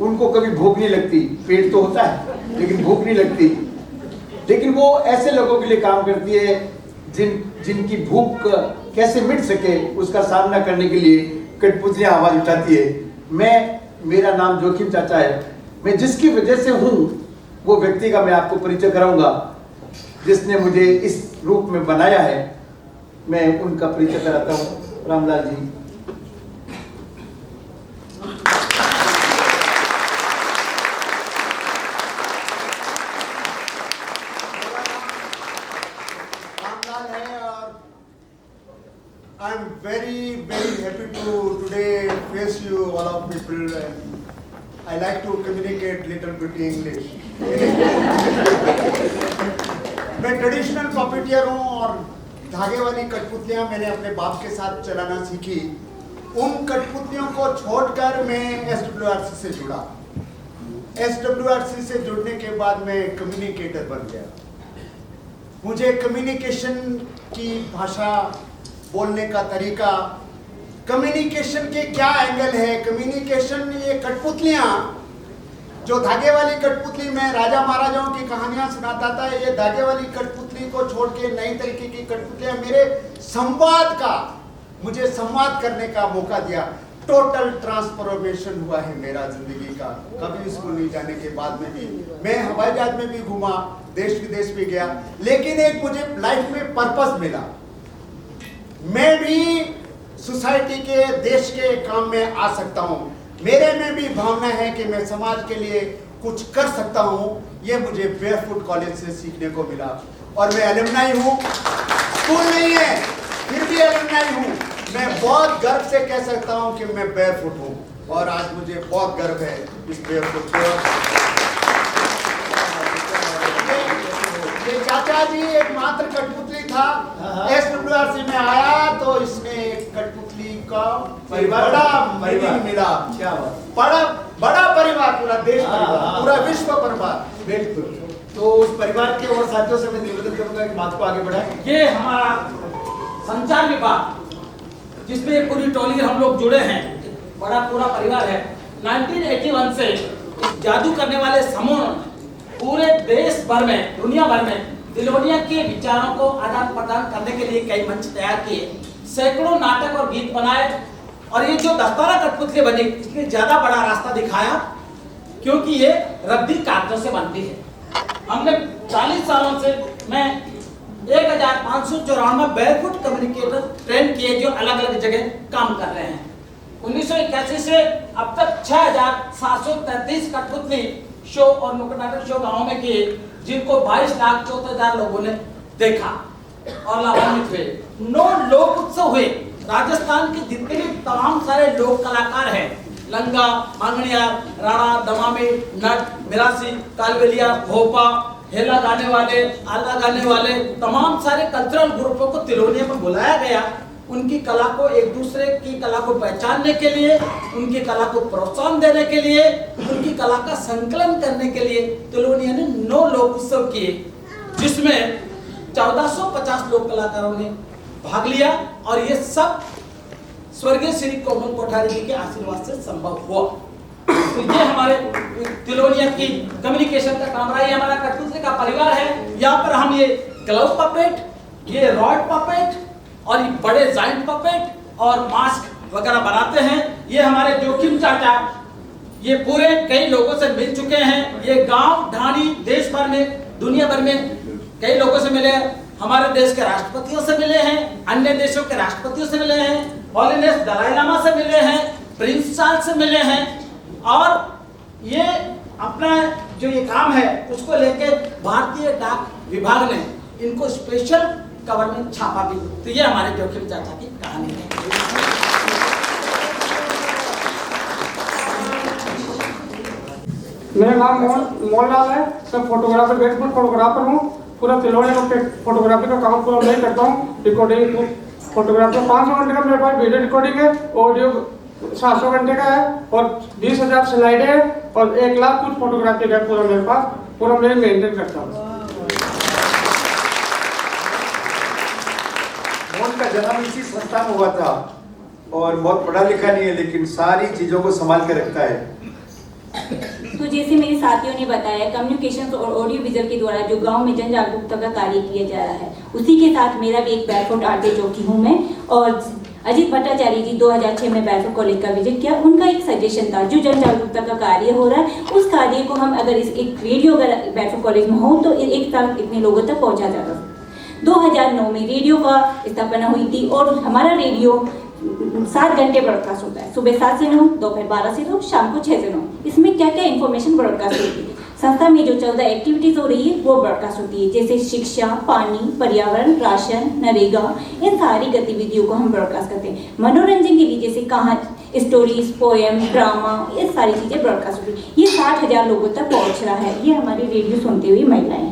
उनको कभी भूख नहीं लगती। पेट तो होता है लेकिन भूख नहीं लगती। लेकिन वो ऐसे लोगों के लिए काम करती है जिनकी भूख कैसे मिट सके उसका सामना करने के लिए कठपुतलियाँ आवाज़ उठाती है। मेरा नाम जोखिम चाचा है। मैं जिसकी वजह से हूँ वो व्यक्ति का मैं आपको परिचय कराऊंगा जिसने मुझे इस रूप में बनाया है। मैं उनका परिचय कराता हूँ। Ramlal ji. I'm very happy to today face you all of people. I like to communicate little bit English. मैं ट्रेडिशनल पॉपिटियर हूँ और धागे वाली कठपुतलियाँ मैंने अपने बाप के साथ चलाना सीखी। उन कठपुतलियों को छोड़कर मैं SWRC से जुड़ा। SWRC से जुड़ने के बाद मैं कम्युनिकेटर बन गया। मुझे कम्युनिकेशन की भाषा, बोलने का तरीका, कम्युनिकेशन के क्या एंगल है, कम्युनिकेशन ये कठपुतलियाँ जो धागे वाली कठपुतली में राजा महाराजाओं की कहानियां सुनाता था, ये धागे वाली कठपुतली को छोड़ के नई तरीके की कठपुतलियाँ मेरे मुझे संवाद करने का मौका दिया। टोटल ट्रांसफॉर्मेशन हुआ है मेरा जिंदगी का। कभी स्कूल नहीं जाने के बाद में भी मैं हवाई जहाज में भी घूमा, देश विदेश भी गया, लेकिन एक मुझे लाइफ में पर्पस मिला। मैं भी सोसाइटी के, देश के काम में आ सकता हूँ। मेरे में भी भावना है कि मैं समाज के लिए कुछ कर सकता हूँ। ये मुझे बेयरफुट कॉलेज से सीखने को मिला और मैं एलुमनाई हूँ। स्कूल नहीं है फिर भी एलुमनाई हूँ। मैं बहुत गर्व से कह सकता हूँ कि मैं बेयरफुट हूँ और आज मुझे बहुत गर्व है इस बेयरफुट पर। ये चाचा जी एक मात्र कठपुतली था। SWRC में आया तो इसने एक कठपुतली का बड़ा मीनिंग मिला। क्या बड़ा बड़ा परिवार, पूरा देश परिवार, पूरा विश्व परिवार। बिल्कुल। तो उस परिवार के और साथियों से मैं निवेदन करूंगा कि बात को आगे बढ़ाएं। ये हमारा संचार विभाग जिसमें पूरी टोली हम लोग जुड़े हैं, बड़ा पूरा परिवार है। 1981 से इस जादू करने वाले समूह पूरे देश भर में, दुनिया भर में तिलोनिया के विचारों को आदान प्रदान करने के लिए कई मंच तैयार किए, सैकड़ों नाटक और गीत बनाए। और ये जो दस्ताना कठपुतली बनी, इसने ज्यादा बड़ा रास्ता दिखाया क्योंकि ये रद्दी कागजों से बनती है। हमने 40 सालों से मैं 1594 बैरफुट कम्युनिकेटर ट्रेन किए जो अलग अलग जगह काम कर रहे हैं। 1981 से अब तक 6733 कठपुतली शो और नुक्कड़ नाटक शो गाँव में किए, जिनको 22,64,000 लोगों ने देखा और लाभान्वित हुए। 9 लोक उत्सव हुए। राजस्थान के जितने भी तमाम सारे लोक कलाकार हैं, लंगा, मांगणियार, राणा, दमामी, नट, मिरासी, कालबेलिया, भोपा, हेला गाने वाले, आला गाने वाले, तमाम सारे कल्चरल ग्रुपों को तिलोनिया में बुलाया गया। उनकी कला को, एक दूसरे की कला को पहचानने के लिए, उनकी कला को प्रोत्साहन देने के लिए, उनकी कला का संकलन करने के लिए तिलोनिया ने 9 लोक उत्सव किए, जिसमें 1450 लोक कलाकारों ने भाग लिया। और ये सब स्वर्गीय श्री कोमल कोठारी जी के आशीर्वाद से संभव हुआ। तो ये हमारे तिलोनिया की कम्युनिकेशन का काम रहा है। हमारा कठपुतली का परिवार है। यहाँ पर हम ये ग्लव पपेट, ये रॉड पपेट और ये बड़े जाइंट पपेट और मास्क वगैरह बनाते हैं। ये हमारे जोखिम चाचा, ये पूरे कई लोगों से मिल चुके हैं। ये गांव ढाणी देश भर में, दुनिया भर में कई लोगों से मिले। हमारे देश के राष्ट्रपतियों से मिले हैं, अन्य देशों के राष्ट्रपतियों से मिले हैं, हॉलीनेस दलाई लामा से मिले हैं, प्रिंस चार्ल्स से मिले हैं। और ये अपना जो ये काम है उसको लेके भारतीय डाक विभाग ने इनको स्पेशल कवर में छापा भी। तो ये हमारे जोखिम चाचा की कहानी है। मेरा नाम मोहनलाल है। मैं फोटोग्राफर, बैकफुट फोटोग्राफर हूँ। पूरा तिलोनिया का फोटोग्राफी का काम पूरा मैं करता हूँ। रिकॉर्डिंग फोटोग्राफी 500 घंटे का मेरे पास वीडियो रिकॉर्डिंग है, ऑडियो 700 घंटे का है और 20,000 स्लाइडें है और 1 लाख कुछ फोटोग्राफी का पूरा मेरे पास, पूरा मैं मेंटेन करता हूँ। मोहन का जन्म इसी संस्था में हुआ था और बहुत पढ़ा लिखा नहीं है, लेकिन सारी चीजों को संभाल के रखता है। तो जैसे मेरे साथियों ने बताया, कम्युनिकेशन और ऑडियो विजुअल के द्वारा जो गांव में जन जागरूकता का कार्य किया जा रहा है, उसी के साथ मेरा भी एक बैकफुट आर्टिस्ट जो कि हूँ मैं। और अजीत भट्टाचार्य जी 2006 में बैरफुट कॉलेज का विजिट किया। उनका एक सजेशन था, जो जन जागरूकता का कार्य हो रहा है उस कार्य को हम अगर इस एक रेडियो अगर बैरफुट कॉलेज में हो तो एक साथ इतने लोगों तक पहुँचा जाता। 2009 में रेडियो का स्थापना हुई थी और हमारा रेडियो 7 घंटे ब्रॉडकास्ट होता है, सुबह 7 से 9, दोपहर 12 से 2, शाम को 6 से 9। इसमें क्या क्या इन्फॉर्मेशन ब्रॉडकास्ट होती है, संस्था में जो 14 एक्टिविटीज हो रही है वो ब्रॉडकास्ट होती है, जैसे शिक्षा, पानी, पर्यावरण, राशन, नरेगा, इन सारी गतिविधियों को हम ब्रॉडकास्ट करते हैं। मनोरंजन के लिए जैसे कहानी, स्टोरीज, पोएम, ड्रामा, ये सारी चीजें ब्रॉडकास्ट होती है। ये 60,000 लोगों तक पहुँच रहा है। ये हमारी रेडियो सुनती हुई महिलाएं।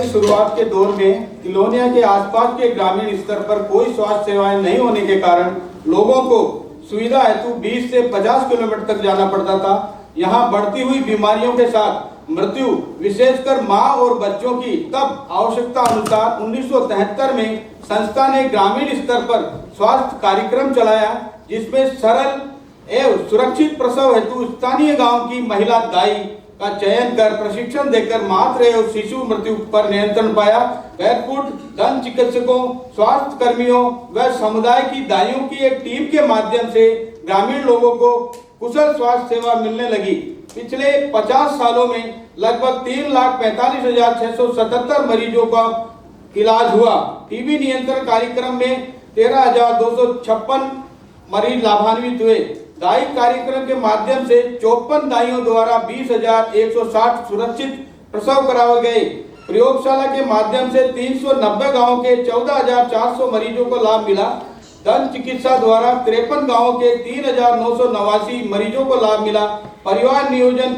शुरुआत के दौर में तिलोनिया के आसपास के ग्रामीण स्तर पर कोई स्वास्थ्य सेवाएं नहीं होने के कारण लोगों को सुविधा हेतु 20 से 50 किलोमीटर तक जाना पड़ता था। यहाँ बढ़ती हुई बीमारियों के साथ मृत्यु विशेषकर मां और बच्चों की, तब आवश्यकता अनुसार 1973 में संस्था ने ग्रामीण स्तर पर स्वास्थ्य कार्यक्रम चलाया, जिसमें सरल एवं सुरक्षित प्रसव हेतु स्थानीय गांव की महिला दाई का चयन कर प्रशिक्षण देकर मातृ एवं शिशु मृत्यु पर नियंत्रण पाया। बैरफुट दंत चिकित्सकों, स्वास्थ्य कर्मियों व समुदाय की दाइयों की एक टीम के माध्यम से ग्रामीण लोगों को कुशल स्वास्थ्य सेवा मिलने लगी। पिछले 50 सालों में लगभग 3,45,677 मरीजों का इलाज हुआ। टीबी नियंत्रण कार्यक्रम में 13,256 मरीज लाभान्वित हुए। दाई कार्यक्रम के माध्यम से 54 दाइयों द्वारा 20,160 सुरक्षित प्रसव कराए गए। प्रयोगशाला के माध्यम से 390 गांवों के 14,400 मरीजों को लाभ मिला। दंत चिकित्सा द्वारा 53 गांवों के 3,989 मरीजों को लाभ मिला। परिवार नियोजन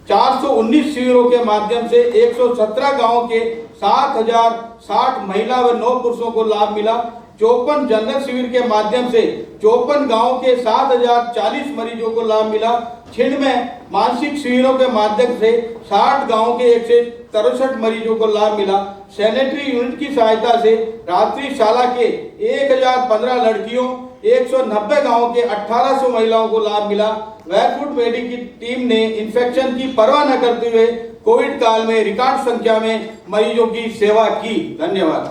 419 शिविरों के माध्यम से 117 गांवों के 7,060 महिला व 9 पुरुषों को लाभ मिला। 54 जनरल शिविर के माध्यम से 54 गांवों के 7,040 मरीजों को लाभ मिला। छिंड में मानसिक शिविरों के माध्यम से 60 गांवों के 163 मरीजों को लाभ मिला। सैनिटरी यूनिट की सहायता से रात्रिशाला के 1,015 लड़कियों, 190 गांवों के 1,800 महिलाओं को लाभ मिला। बैरफुट मेडी की टीम ने इन्फेक्शन की परवाह न करते हुए कोविड काल में रिकॉर्ड संख्या में मरीजों की सेवा की। धन्यवाद।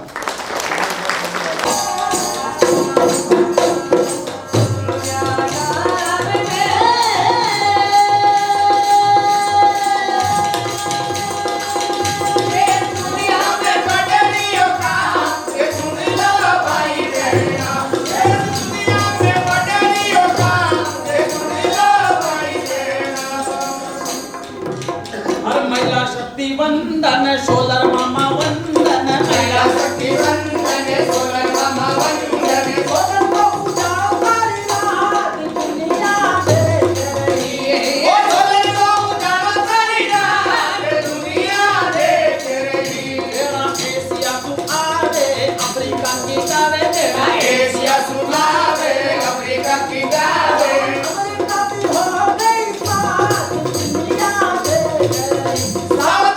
वंदन सोलर मामा वंदन, महिला शक्ति वंदन, सोलर मामा वंदन, सोलर को उजाओ हमारी रात दुनिया देख रही, ओ सोलर को उजाओ हमारी रात दुनिया देख रही। तेरा एशिया सुनावे अफ्रीका की गावे, तेरा एशिया सुनावे अफ्रीका की गावे,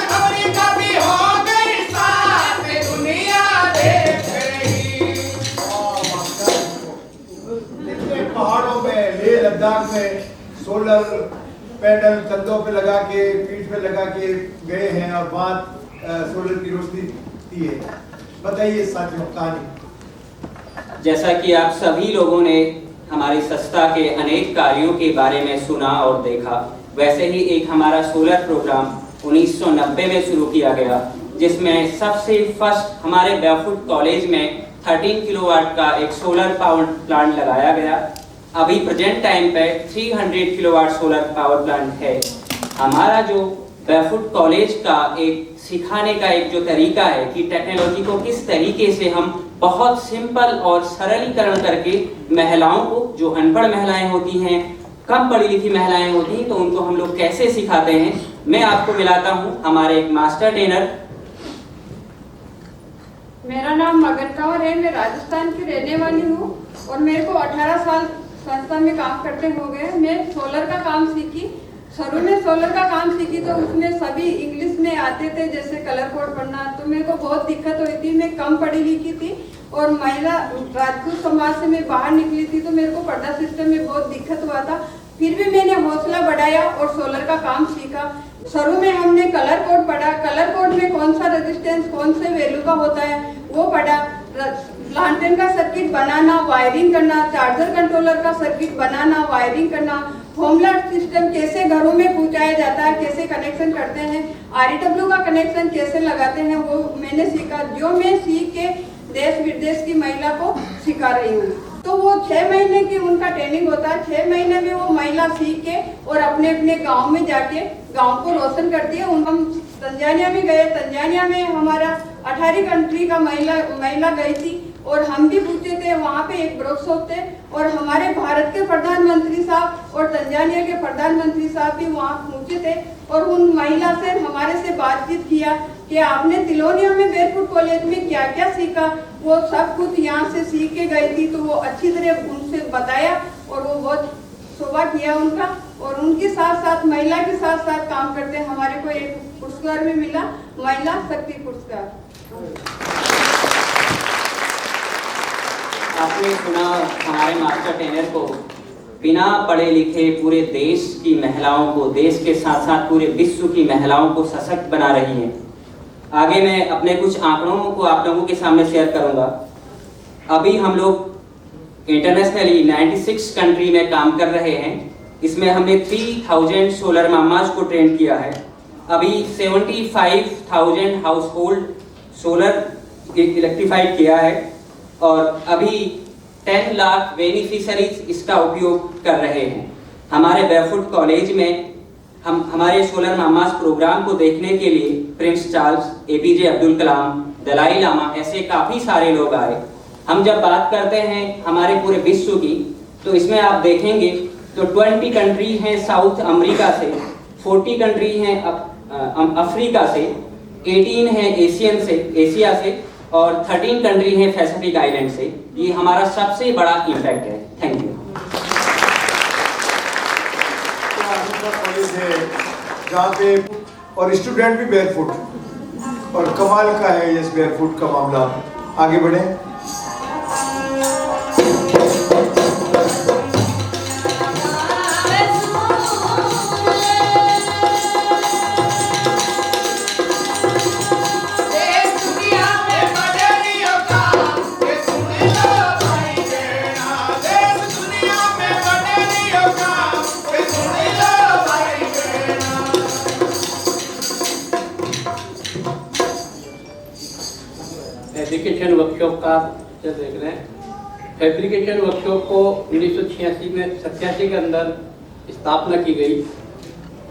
अफ्रीका की हो गई बात दुनिया देख रही, पहाड़ों में, लेह लद्दाख में सोलर पैनल कंधों पे लगा के, पीठ पे लगा के गए हैं और वहाँ सोलर की रोशनी दी है। बताइए साथियों कहानी। जैसा कि आप सभी लोगों ने हमारी संस्था के अनेक कार्यों के बारे में सुना और देखा, वैसे ही एक हमारा सोलर प्रोग्राम 1990 में शुरू किया गया, जिसमें सबसे फर्स्ट हमारे बैरफुट कॉलेज में 13 किलोवाट का एक सोलर पावर प्लांट लगाया गया। अभी प्रेजेंट टाइम पे 300 किलोवाट सोलर पावर प्लांट है। हमारा जो बैरफुट कॉलेज का एक सिखाने का एक जो तरीका है कि टेक्नोलॉजी को किस तरीके से हम बहुत सिंपल और सरलीकरण करके महिलाओं को, जो अनपढ़ महिलाएं होती हैं, कम पढ़ी लिखी महिलाएं होती हैं, तो उनको हम लोग कैसे सिखाते हैं। मैं आपको मिलाता हूँ हमारे एक मास्टर ट्रेनर। मेरा नाम मगन कंवर है, मैं राजस्थान की रहने वाली हूँ और मेरे को 18 साल संस्था में काम करते हो गए। मैं सोलर का काम सीखी, शुरू में सोलर का काम सीखी तो उसमें सभी इंग्लिश में आते थे, जैसे कलर कोड पढ़ना, तो मेरे को बहुत दिक्कत हुई थी। मैं कम पढ़ी लिखी थी और महिला राजपूत समाज से मैं बाहर निकली थी, तो मेरे को पर्दा सिस्टम में बहुत दिक्कत हुआ था। फिर भी मैंने हौसला बढ़ाया और सोलर का काम सीखा। शुरू में हमने कलर कोड पढ़ा, कलर कोड में कौन सा रेजिस्टेंस कौन से वैल्यू का होता है वो पढ़ा। प्लांटेन का सर्किट बनाना, वायरिंग करना, चार्जर कंट्रोलर का सर्किट बनाना, वायरिंग करना, होम लाइट सिस्टम कैसे घरों में पहुंचाया जाता है, कैसे कनेक्शन करते हैं, REW का कनेक्शन कैसे लगाते हैं, वो मैंने सीखा। जो मैं सीख के देश विदेश की महिला को सिखा रही हूँ। तो वो 6 महीने की उनका ट्रेनिंग होता है। 6 महीने में वो महिला सीख के और अपने अपने गांव में जाके गांव को रोशन करती है। हम तंजानिया में गए, तंजानिया में हमारा 18 कंट्री का महिला गई थी और हम भी पूछे थे, वहाँ पे एक वर्कशॉप थे और हमारे भारत के प्रधानमंत्री साहब और तंजानिया के प्रधानमंत्री साहब भी वहाँ पहुँचे थे और उन महिला से हमारे से बातचीत किया कि आपने तिलोनिया में बैरफुट कॉलेज में क्या क्या सीखा। वो सब कुछ यहाँ से सीख के गई थी, तो वो अच्छी तरह उनसे बताया और वो बहुत शोभा किया उनका, और उनके साथ साथ महिला के साथ साथ काम करते हैं। हमारे को एक पुरस्कार भी मिला, महिला शक्ति पुरस्कार। आपने सुना हमारे मास्टर ट्रेनर को, बिना पढ़े लिखे पूरे देश की महिलाओं को, देश के साथ साथ पूरे विश्व की महिलाओं को सशक्त बना रही हैं। आगे मैं अपने कुछ आंकड़ों को आप लोगों के सामने शेयर करूंगा। अभी हम लोग इंटरनेशनली 96 कंट्री में काम कर रहे हैं। इसमें हमने 3000 सोलर मामाज को ट्रेन किया है। अभी 75,000 हाउस होल्ड सोलर इलेक्ट्रीफाइड किया है और अभी 10 लाख बेनिफिशरीज इसका उपयोग कर रहे हैं। हमारे बैरफुट कॉलेज में हम हमारे सोलर मामाज प्रोग्राम को देखने के लिए Prince Charles, APJ Abdul Kalam, Dalai Lama ऐसे काफ़ी सारे लोग आए। हम जब बात करते हैं हमारे पूरे विश्व की, तो इसमें आप देखेंगे तो 20 कंट्री हैं साउथ अमेरिका से, 40 कंट्री हैं अफ्रीका से, 18 हैं एशिया से और 13 कंट्री हैं पैसिफिक आइलैंड से। ये हमारा सबसे बड़ा इम्पैक्ट है। Thank you. कॉलेज है जहाँ पे और स्टूडेंट भी बेयरफुट, और कमाल का है ये बेयरफुट का मामला। आगे बढ़े। फैब्रिकेशन वर्कशॉप का जो देख रहे हैं, फैब्रिकेशन वर्कशॉप को 1986 में 87 के अंदर स्थापना की गई,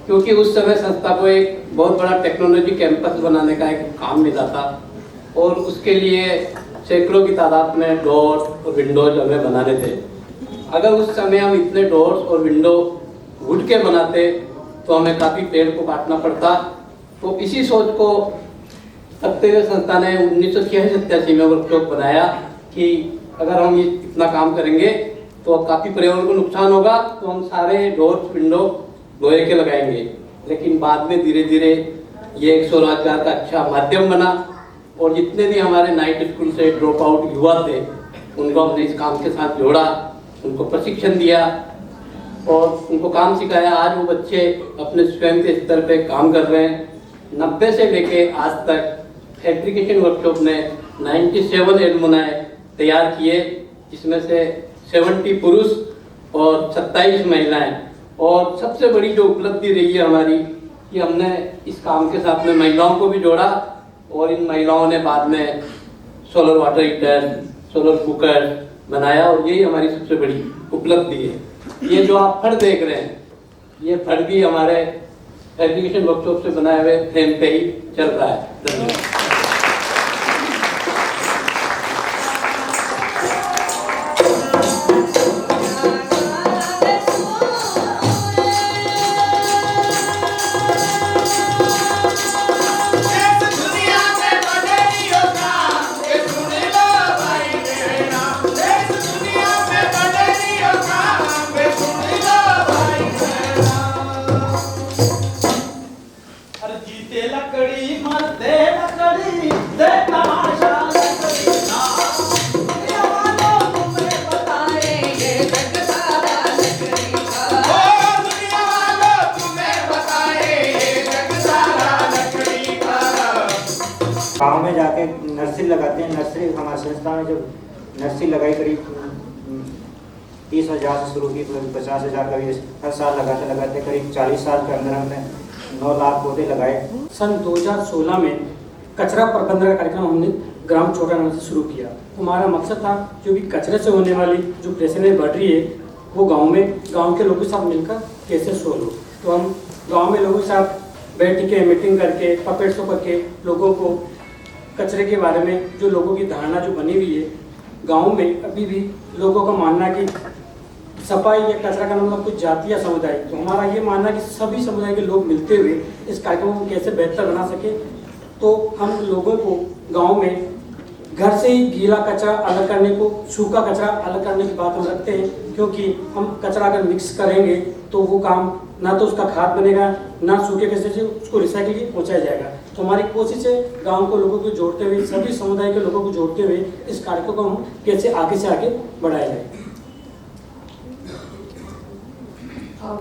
क्योंकि उस समय संस्था को एक बहुत बड़ा टेक्नोलॉजी कैंपस बनाने का एक काम मिला था और उसके लिए सैकड़ों की तादाद में डोर्स और विंडोज हमें बनाने थे। अगर उस समय हम इतने डोर्स और विंडो वुड के बनाते तो हमें काफ़ी पेड़ को काटना पड़ता। तो इसी सोच को रखते हुए संस्था ने 1986 में वर्कशॉप बनाया कि अगर हम ये इतना काम करेंगे तो काफ़ी पर्यावरण को नुकसान होगा, तो हम सारे डोर्स विंडो लोहे के लगाएंगे। लेकिन बाद में धीरे धीरे ये एक स्वरोजगार का अच्छा माध्यम बना और जितने भी हमारे नाइट स्कूल से ड्रॉप आउट युवा थे उनको हमने इस काम के साथ जोड़ा, उनको प्रशिक्षण दिया और उनको काम सिखाया। आज वो बच्चे अपने स्वयं के स्तर पे काम कर रहे हैं। 90 से लेके आज तक फैब्रिकेशन वर्कशॉप ने 97 एलुमनाई तैयार किए, जिसमें से 70 पुरुष और 27 महिलाएं। और सबसे बड़ी जो उपलब्धि रही है हमारी कि हमने इस काम के साथ में महिलाओं को भी जोड़ा और इन महिलाओं ने बाद में solar water heater, solar cooker बनाया और यही हमारी सबसे बड़ी उपलब्धि है। ये जो आप फड़ देख रहे हैं, ये फड़ भी हमारे फैब्रिकेशन वर्कशॉप से बनाए हुए फ्रेम पे ही चल रहा है। धन्यवाद। गांव में जाके नर्सरी लगाते हैं। नर्सरी हमारी संस्था में जब नर्सरी लगाई करीब 30,000 से शुरू की, 50,000 का भी हर साल लगाते करीब 40 साल के अंदर हमने 9 लाख पौधे लगाए। सन 2016 में कचरा प्रबंधन का कार्यक्रम हमने ग्राम छोटा से शुरू किया। हमारा मकसद था जो भी कचरे से होने वाली जो परेशानी बढ़ रही है वो गांव के लोगों के साथ मिलकर कैसे सोल्व हो। तो हम गांव में लोगों के साथ बैठ के मीटिंग करके पपेट शो करके लोगों को कचरे के बारे में जो लोगों की धारणा जो बनी हुई है, गांव में अभी भी लोगों का मानना कि सफाई या कचरा का मतलब कुछ जाति या समुदाय, तो हमारा ये मानना कि सभी समुदाय के लोग मिलते हुए इस कार्यक्रम को कैसे बेहतर बना सके। तो हम लोगों को गांव में घर से ही गीला कचरा अलग करने को, सूखा कचरा अलग करने की बात हम रखते हैं, क्योंकि हम कचरा अगर मिक्स करेंगे तो वो काम ना तो उसका खाद बनेगा, ना सूखे कचरे से उसको रिसाइकिल की पहुँचाया जाएगा। तो हमारी कोशिश है गांव को लोगों को जोड़ते हुए, सभी समुदाय के लोगों को जोड़ते हुए इस कार्यक्रम को हम कैसे आगे से आगे बढ़ाया जाए।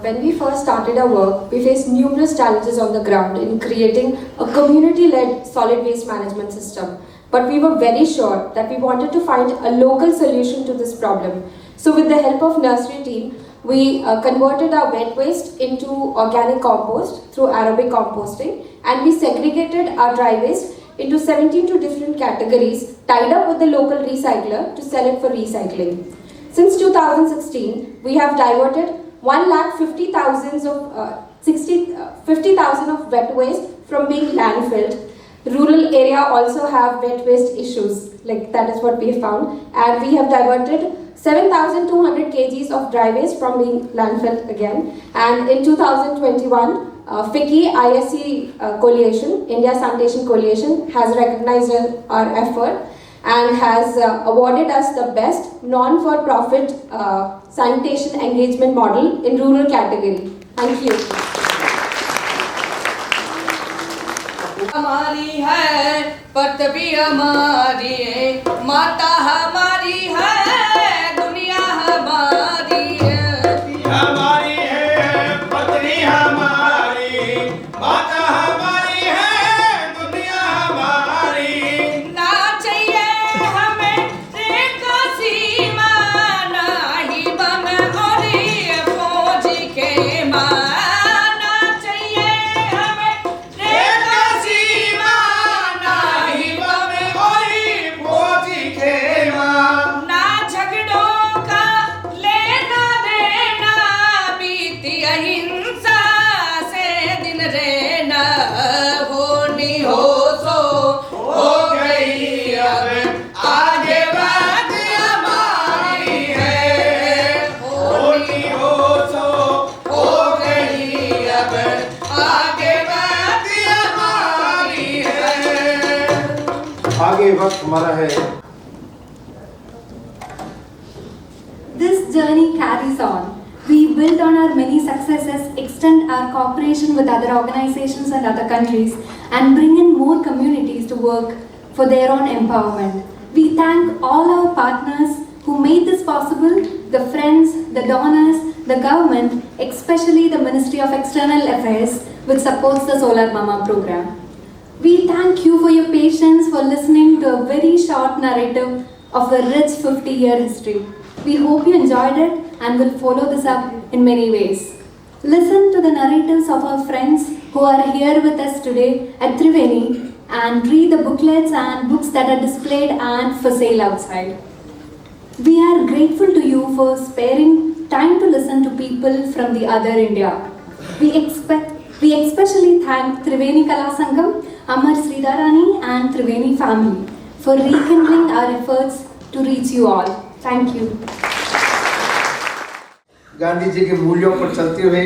When we first started our work, we faced numerous challenges on the ground in creating a community-led solid waste management system. But we were very sure that we wanted to find a local solution to this problem. So with the help of nursery team, we converted our wet waste into organic compost through aerobic composting, and we segregated our dry waste into 72 different categories, tied up with the local recycler to sell it for recycling. Since 2016, we have diverted 1,50,000 of wet waste from being landfilled. Rural area also have wet waste issues, like that is what we have found, and we have diverted 7,200 kgs of dry waste from being landfilled again. And in 2021, FICCI ISC Coalition, India Sanitation Coalition, has recognized our effort and has awarded us the best non-for-profit sanitation engagement model in rural category. Thank you. हमारी है पृथ्वी हमारी है, माता हमारी है, दुनिया हमारी है। हमारी है पत्नी हमारी, माता हमारी है, दुनिया हमारी। ना चाहिए हमें रेखा सीमा, ना ही बम और ये फौज के माँ। ना चाहिए हमें रेखा सीमा, ना ही बम और ये फौज के माँ। ना झगड़ों का लेना देना, बीती अहिंसा से दिन रहना। होनी हो सो हो गई अब आगे बात हमारी है। होनी हो सो हो गई अब आगे बात हमारी है। आगे वक्त हमारा है। This journey carries on. We build on our many successes, extend our cooperation with other organizations and other countries, and bring in more communities to work for their own empowerment. We thank all our partners who made this possible, the friends, the donors, the government, especially the Ministry of External Affairs, which supports the Solar Mama program. We thank you for your patience for listening to a very short narrative of a rich 50-year history. We hope you enjoyed it and will follow this up in many ways. Listen to the narratives of our friends who are here with us today at Triveni and read the booklets and books that are displayed and for sale outside. We are grateful to you for sparing time to listen to people from the other India. We especially thank Triveni Kala Sangam, Amar Sridharani and Triveni family for rekindling our efforts to reach you all. Thank you. Gandhi ji के मूल्यों पर चलते हुए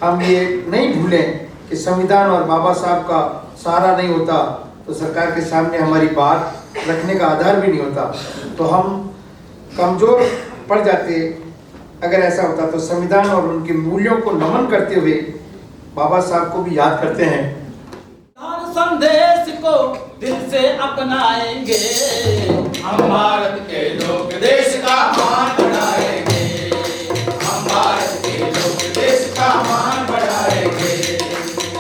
हम ये नहीं भूलें कि संविधान और बाबा साहब का सहारा नहीं होता तो सरकार के सामने हमारी बात रखने का आधार भी नहीं होता, तो हम कमजोर पड़ जाते। अगर ऐसा होता तो संविधान और उनके मूल्यों को नमन करते हुए बाबा साहब को भी याद करते हैं। संदेश को दिल से अपनाएंगे, हम भारत के लोग देश का मान बढ़ाएंगे। हम भारत के लोग देश का मान बढ़ाएंगे।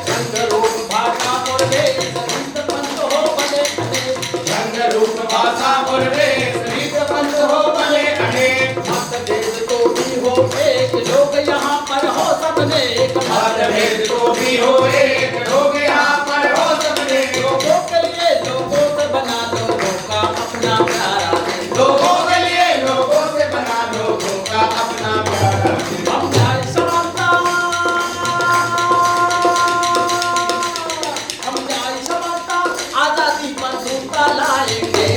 रंग रूप भाषा और देश संत पंत हो बने अनेक। रंग रूप भाषा और देश संत पंत हो बने अनेक। मतभेद तो भी हो एक, लोग यहाँ पर हो सबने एक। मतभेद तो भी हो एक, लोग यहाँ पर हो सबने एक। लोगों के लिए लोगों से बना लोगों का अपना प्यारा देश। लोगों के लिए लोगों से बना लोगों का अपना प्यारा देश। हम न्याय समानता, हम न्याय समानता आजादी पर दूसरा लाएंगे।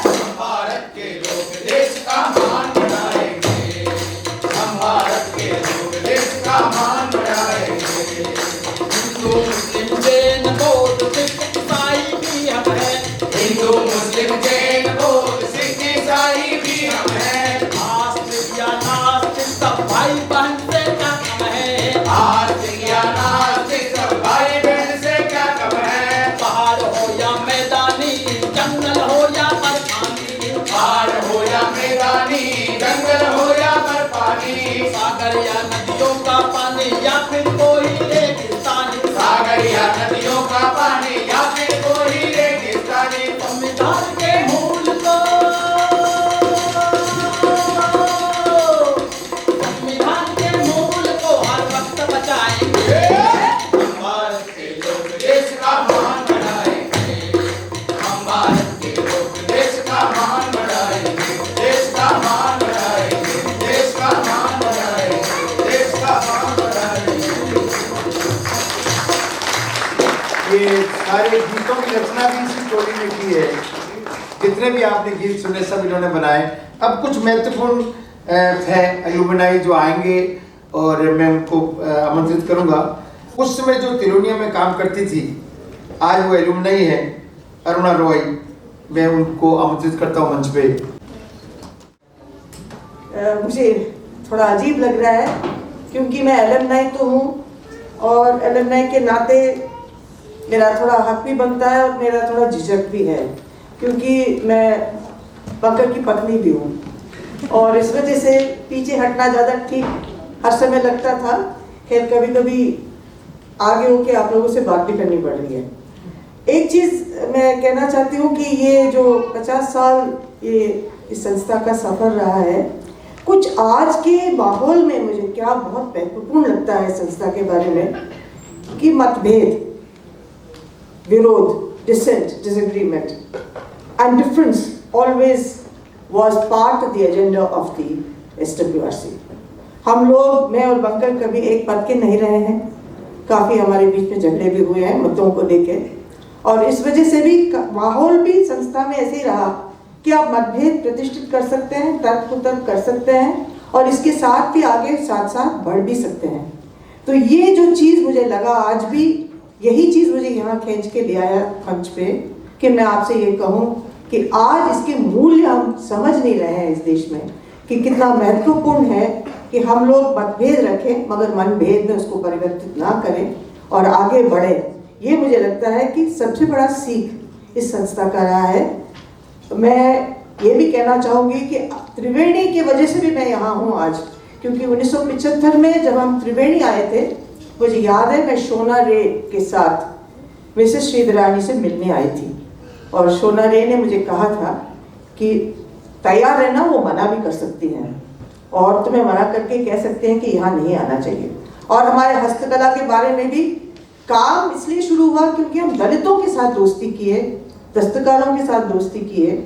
हम भारत के लोग देश का मान बढ़ाएंगे। हम भारत के लोग देश का मान बढ़ाएंगे। हिंदू मुस्लिम जैन बौद्ध सिख ईसाई भी हम हैं। हिंदू मुस्लिम जैन सागर या नदियों का पानी या फिर कोई रेगिस्तानी, सागर या नदियों का पानी या फिर कोई रेगिस्तानी, संविधान के मूल को, संविधान के मूल को हर वक्त बचाएंगे। हम भारत के लोग देश का महान बनाएंगे, हम भारत के लोग देश का महान बनाएंगे, देश का महान बनाएंगे, देश का महान बनाएंगे, देश का महान बनाएंगे। ये सारे गीतों की रचना भी इसी टोली ने की है। जितने भी आपने गीत सुने सब इन्होंने बनाए। अब कुछ महत्वपूर्ण है एलुमनाई जो आएंगे और मैं उनको आमंत्रित करूंगा। उस समय जो तिलोनिया में काम करती थी, आज वो एलुमनाई है, अरुणा रॉय। मैं उनको आमंत्रित करता हूँ मंच पे। मुझे थोड़ा अजीब लग रहा है क्योंकि मैं एलुमनाई तो हूँ और एलुमनाई के नाते मेरा थोड़ा हक भी बनता है और मेरा थोड़ा झिझक भी है क्योंकि मैं बंकर की पत्नी भी हूँ और इस वजह से पीछे हटना ज़्यादा ठीक हर समय लगता था। खैर कभी कभी आगे होके आप लोगों से बात भी करनी पड़ रही है। एक चीज़ मैं कहना चाहती हूँ कि ये जो 50 साल ये इस संस्था का सफ़र रहा है, कुछ आज के माहौल में मुझे क्या बहुत महत्वपूर्ण लगता है संस्था के बारे में कि मतभेद, विरोध, dissent, disagreement and difference always was part of the agenda of the SWRC. हम लोग, मैं और बंकर कभी एक पद के नहीं रहे हैं। काफ़ी हमारे बीच में झगड़े भी हुए हैं मुद्दों को लेके और इस वजह से भी माहौल भी संस्था में ऐसे ही रहा कि आप मतभेद प्रतिष्ठित कर सकते हैं, तर्क कुतर्क कर सकते हैं और इसके साथ भी आगे साथ साथ बढ़ भी सकते हैं। तो ये जो चीज़ मुझे लगा आज भी यही चीज़ मुझे यहाँ खींच के ले आया मंच पे कि मैं आपसे ये कहूँ कि आज इसके मूल्य हम समझ नहीं रहे हैं इस देश में कि कितना महत्वपूर्ण है कि हम लोग मतभेद रखें मगर मनभेद में उसको परिवर्तित ना करें और आगे बढ़ें। ये मुझे लगता है कि सबसे बड़ा सीख इस संस्था का रहा है। मैं ये भी कहना चाहूँगी कि त्रिवेणी की वजह से भी मैं यहाँ हूँ आज, क्योंकि 1975 में जब हम त्रिवेणी आए थे, मुझे याद है मैं शोना रे के साथ मिसेस श्रीधरानी से मिलने आई थी और शोना रे ने मुझे कहा था कि तैयार रहना, वो मना भी कर सकती हैं और तुम्हें मना करके कह सकते हैं कि यहाँ नहीं आना चाहिए। और हमारे हस्तकला के बारे में भी काम इसलिए शुरू हुआ क्योंकि हम दलितों के साथ दोस्ती किए, दस्तकारों के साथ दोस्ती किए।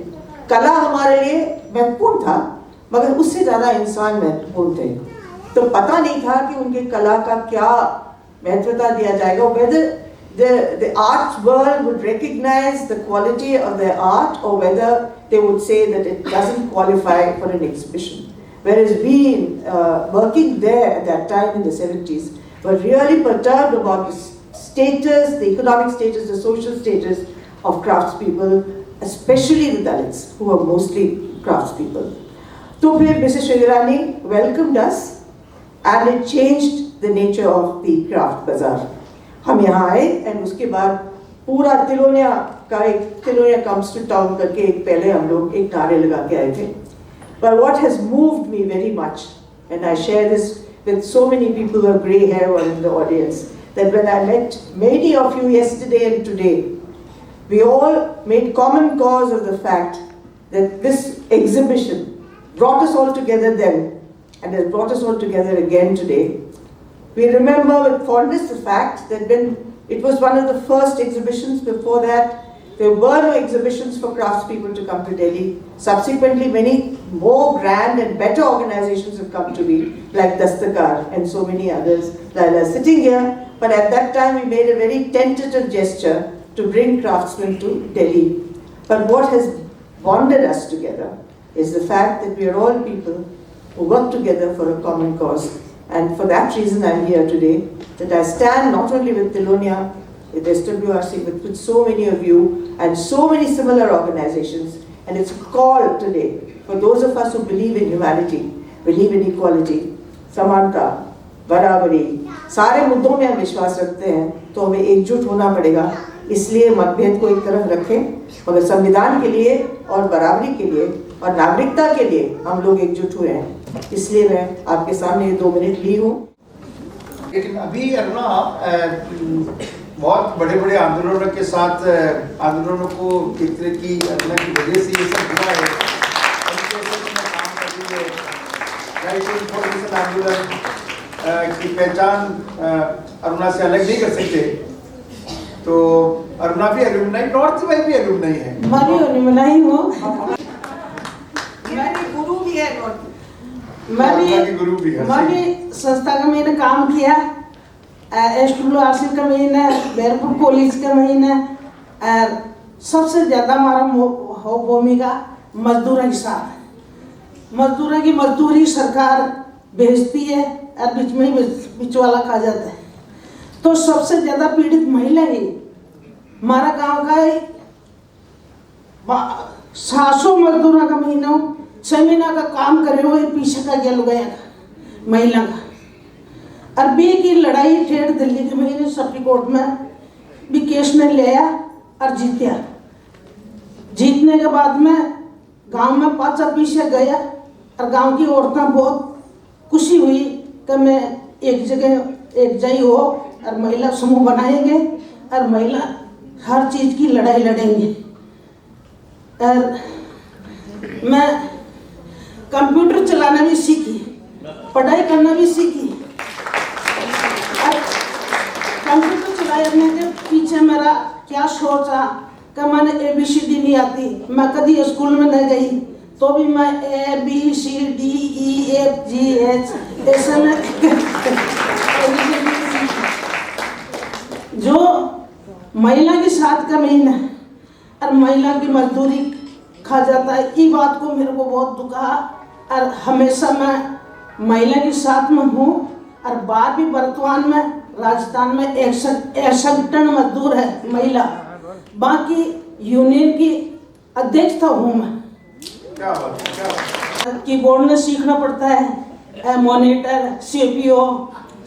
कला हमारे लिए महत्वपूर्ण था मगर उससे ज़्यादा इंसान महत्वपूर्ण थे। तो पता नहीं था कि उनके कला का क्या महत्वता दिया जाएगा, whether the art world would recognize the quality of their art or whether they would say that it doesn't qualify for an exhibition. Whereas we, working there at that time in the 70s, were really perturbed about the status, the economic status, the social status of craftspeople, especially the Dalits, who were mostly craftspeople. So Mrs. Shridharani welcomed us and it changed the nature of the craft bazaar. हम यहाँ आए and उसके बाद पूरा तिलोनिया का एक Tilonia comes to town करके एक पहले हम लोग एक नारे लगा के आए थे। But what has moved me very much, and I share this with so many people who have grey hair or in the audience, that when I met many of you yesterday and today, we all made common cause of the fact that this exhibition brought us all together then and has brought us all together again today. We remember with fondness the fact that when it was one of the first exhibitions, before that there were no exhibitions for craftspeople to come to Delhi. Subsequently, many more grand and better organizations have come to be, like Dastakar and so many others. Laila sitting here, but at that time we made a very tentative gesture to bring craftsmen to Delhi. But what has bonded us together is the fact that we are all people who work together for a common cause. And for that reason I am here today, that I stand not only with Tilonia, with SWRC, but with so many of you and so many similar organizations. And it's a call today for those of us who believe in humanity, believe in equality, समानता, बराबरी, सारे मुद्दों में हम विश्वास रखते हैं, तो हमें एकजुट होना पड़ेगा। इसलिए मतभेद को एक तरफ रखें मगर संविधान के लिए और बराबरी के लिए और नागरिकता के लिए हम लोग एकजुट हुए हैं। इसलिए मैं आपके सामने ये 2 मिनट ली हूँ। लेकिन अभी अरुणा बहुत बड़े बड़े आंदोलनों के साथ आंदोलनों को एक तरह की अरुणा की वजह से ये सब हुआ है। राइट टू इंफॉर्मेशन आंदोलन की पहचान अरुणा से अलग नहीं कर सकते। तो अरुणा भी एलुमनाई, नॉर्थ में भी एलुमनाई है। मैं भी एलुमनाई हूँ, मेरी गुरु भी है नॉर्थ। मैं भी संस्था का मैंने काम किया, SWRC का महीना, बैरपुर कॉलेज का महीना, और सबसे ज़्यादा हमारा भूमिका मजदूरों के साथ। मजदूरों की मजदूरी सरकार भेजती है और बीच में ही बिचवाला खा जाता है। तो सबसे ज़्यादा पीड़ित महिला ही। हमारा गांव का 700 मजदूरों का महीना 6 महीना का काम करे हुए पीछे का गया लुगाया का महिला का। अरबी की लड़ाई ठेठ दिल्ली के महीने सुप्रीम कोर्ट में भी केस में ले आया और जीता। जीतने के बाद में गांव में पाचा पीछे गया और गांव की औरतें बहुत खुशी हुई कि मैं एक जगह एक जई हो और महिला समूह बनाएंगे और महिला हर चीज़ की लड़ाई लड़ेंगे। और मैं कंप्यूटर चलाना भी सीखी, पढ़ाई करना भी सीखी। और कंप्यूटर चलाने के पीछे मेरा क्या सोचा कि मैंने ABCD नहीं आती, मैं कभी स्कूल में नहीं गई, तो भी मैं ABCDEFGH ऐसे में जो महिला के साथ का महीना और महिला की मजदूरी खा जाता है। ये बात को मेरे को बहुत दुखा और हमेशा मैं महिला के साथ में हूँ। और बाहर भी वर्तमान में राजस्थान में 61 टन मजदूर है महिला। बाकी यूनियन की अध्यक्ष था हूँ मैं। कीबोर्ड में सीखना पड़ता है, मॉनिटर, CPU,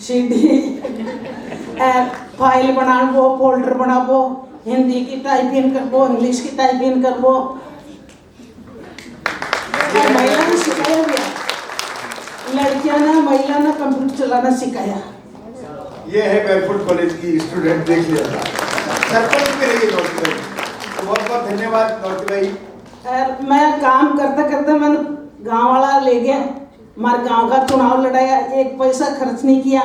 CD, फाइल बनाबो, फोल्डर बनाबो, हिंदी की टाइपिंग करबो, इंग्लिश की टाइपिंग करबो। महिला ने सिखाया भी, लड़कियां ने महिला ने कंप्यूटर चलाना सिखाया। ये है बैरपुर कॉलेज की स्टूडेंट, देख लिया था। सरपंच भी रही नौकरी भाई, बहुत बहुत धन्यवाद नौकरी भाई। और मैं काम करते करते मैंने गांव वाला ले गया, हमारे गांव का चुनाव लड़ाया, 1 पैसा खर्च नहीं किया।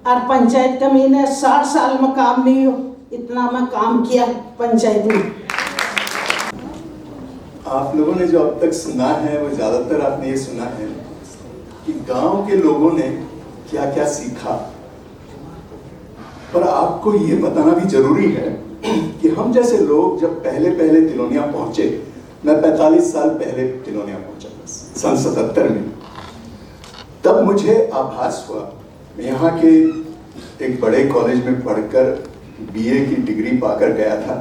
और पंचायत का महीने 60 साल में काम नहीं हो, इतना मैं काम किया पंचायत में। आप लोगों ने जो अब तक सुना है वो ज़्यादातर आपने ये सुना है कि गांव के लोगों ने क्या क्या सीखा। पर आपको ये बताना भी जरूरी है कि हम जैसे लोग जब पहले पहले तिलोनिया पहुंचे, मैं 45 साल पहले तिलोनिया पहुंचा था सन 77 में, तब मुझे आभास हुआ। मैं यहाँ के एक बड़े कॉलेज में पढ़कर BA की डिग्री पाकर गया था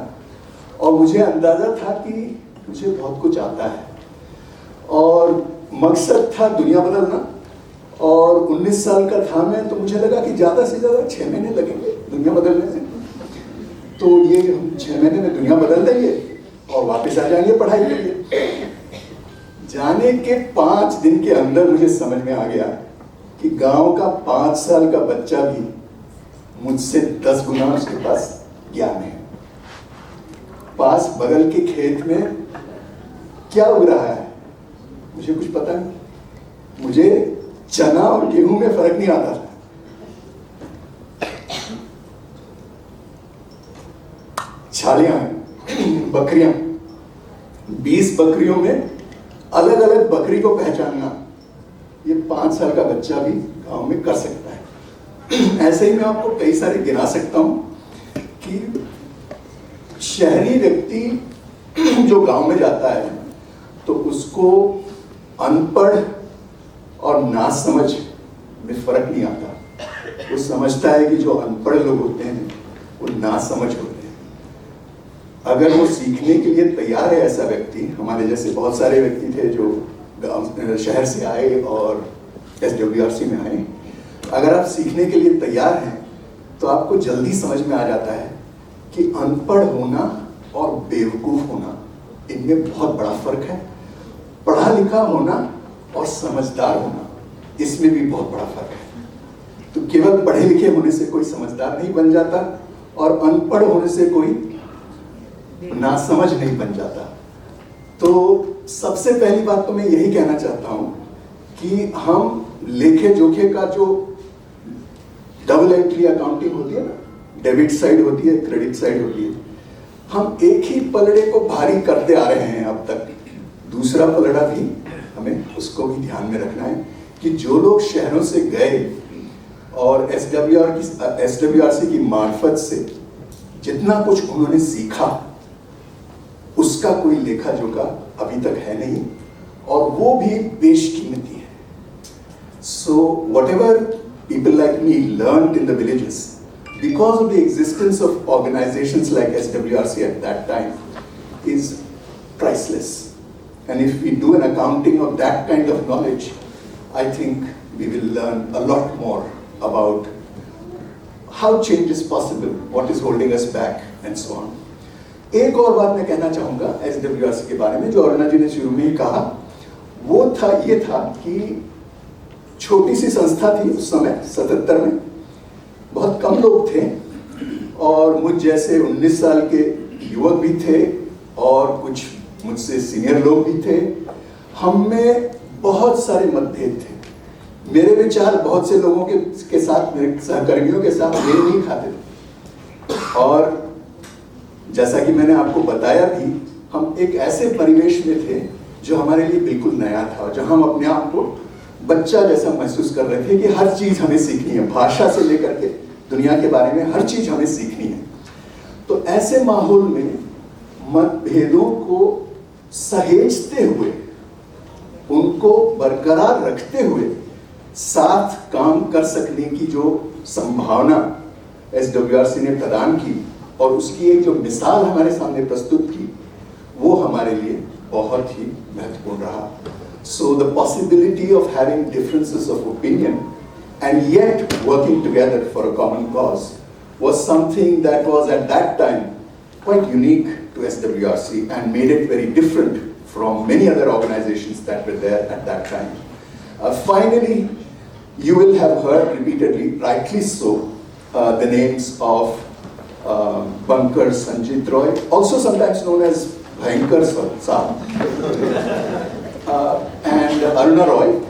और मुझे अंदाजा था कि मुझे बहुत कुछ आता है और मकसद था दुनिया बदलना। और 19 साल का था मैं, तो मुझे लगा कि ज़्यादा से ज़्यादा 6 महीने लगेंगे दुनिया बदलने में, तो ये हम 6 महीने में दुनिया बदल देंगे और वापस आ जाएंगे पढ़ाई के लिए। जाने के 5 दिन के अंदर मुझे समझ में आ गया कि गांव का 5 साल का बच्चा भी मुझसे 10 गुना उसके पास ज्ञान है। पास बगल के खेत में क्या उग रहा है मुझे कुछ पता नहीं। मुझे चना और गेहूं में फर्क नहीं आता था। छालियां हैं, बकरियां, 20 बकरियों में अलग अलग बकरी को पहचानना ये 5 साल का बच्चा भी गांव में कर सकता है। ऐसे ही मैं आपको कई सारे गिना सकता हूं कि शहरी व्यक्ति जो गांव में जाता है तो उसको अनपढ़ और नासमझ में फर्क नहीं आता। वो समझता है कि जो अनपढ़ लोग होते हैं वो नासमझ होते हैं। अगर वो सीखने के लिए तैयार है, ऐसा व्यक्ति, हमारे जैसे बहुत सारे व्यक्ति थे जो गांव शहर से आए और SWRC में आए, अगर आप सीखने के लिए तैयार हैं तो आपको जल्दी समझ में आ जाता है कि अनपढ़ होना और बेवकूफ होना इनमें बहुत बड़ा फर्क है। पढ़ा लिखा होना और समझदार होना इसमें भी बहुत बड़ा फर्क है। तो केवल पढ़े लिखे होने से कोई समझदार नहीं बन जाता और अनपढ़ होने से कोई नासमझ नहीं बन जाता। तो सबसे पहली बात तो मैं यही कहना चाहता हूं कि हम लेखे जोखे का जो डबल एंट्री अकाउंटिंग होती है ना, डेबिट साइड होती है, क्रेडिट साइड होती है, हम एक ही पलड़े को भारी करते आ रहे हैं अब तक। दूसरा पलड़ा भी हमें उसको भी ध्यान में रखना है कि जो लोग शहरों से गए और SWRC की मार्फत से जितना कुछ उन्होंने सीखा उसका कोई लेखा जोखा अभी तक है नहीं, और वो भी बेशकीमती है। So whatever people like me learned in the villages, because of the existence of organizations like SWRC at that time, is priceless. And if we do an accounting of that kind of knowledge, I think we will learn a lot more about how change is possible, what is holding us back, and so on. एक और बात मैं कहना चाहूँगा SWRC के बारे में, जो अरुणा जी ने शुरू में ही कहा, वो ये था कि छोटी सी संस्था थी उस समय 77 में, बहुत कम लोग थे और मुझ जैसे 19 साल के युवक भी थे और कुछ मुझसे सीनियर लोग भी थे। हम में बहुत सारे मतभेद थे। मेरे विचार बहुत से लोगों के साथ, मेरे सहकर्मियों के साथ मेल नहीं खाते थे, और जैसा कि मैंने आपको बताया भी, हम एक ऐसे परिवेश में थे जो हमारे लिए बिल्कुल नया था, और जहां हम अपने आप को बच्चा जैसा महसूस कर रहे थे कि हर चीज हमें सीखनी है, भाषा से लेकर के दुनिया के बारे में हर चीज हमें सीखनी है। तो ऐसे माहौल में मतभेदों को सहेजते हुए, उनको बरकरार रखते हुए साथ काम कर सकने की जो संभावना SWRC ने प्रदान की और उसकी एक जो मिसाल हमारे सामने प्रस्तुत की, वो हमारे लिए बहुत ही महत्वपूर्ण रहा। So the possibility of having differences of opinion and yet working together for a common cause was something that was at that time quite unique to SWRC and made it very different from many other organizations that were there at that time. Finally, you will have heard repeatedly, rightly so, the names of Bankar Sanjit Roy, also sometimes known as Bhayankar Saab, and Aruna Roy.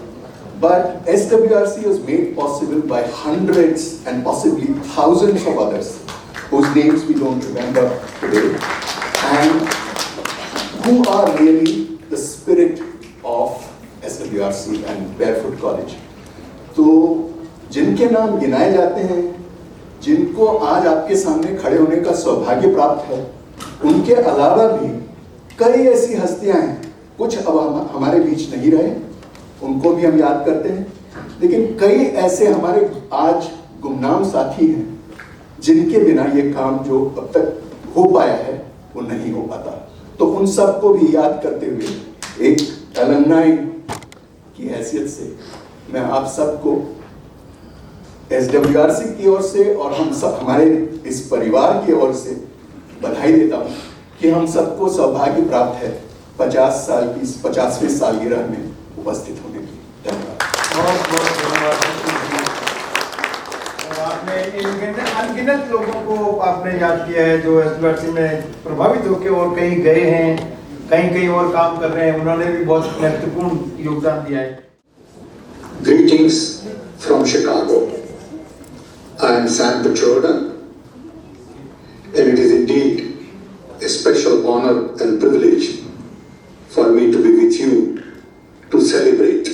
But SWRC was made possible by hundreds and possibly thousands of others whose names we don't remember today, and who are really the spirit of SWRC and Barefoot College. तो जिनके नाम गिनाए जाते हैं, जिनको आज आपके सामने खड़े होने का सौभाग्य प्राप्त है, उनके अलावा भी कई ऐसी हस्तियां हैं, कुछ अब हमारे बीच नहीं रहे, उनको भी हम याद करते हैं, लेकिन कई ऐसे हमारे आज गुमनाम साथी हैं जिनके बिना ये काम जो अब तक हो पाया है वो नहीं हो पाता। तो उन सबको भी याद करते हुए एक अलमनाई की हैसियत से मैं आप सबको SWRC की ओर से और हम सब हमारे इस परिवार की ओर से बधाई देता हूँ कि हम सबको सौभाग्य प्राप्त है 50 साल की 50वीं सालगिरह में उपस्थित होने की। धन्यवाद। आपने अनगिनत लोगों को आपने याद किया है जो SWRC में प्रभावित होकर और कहीं गए हैं, कहीं और काम कर रहे हैं, उन्होंने भी बहुत महत्वपूर्ण योगदान दिया है। Greetings from Chicago. I am Sam Petroda, and it is indeed a special honor and privilege for me to be with you to celebrate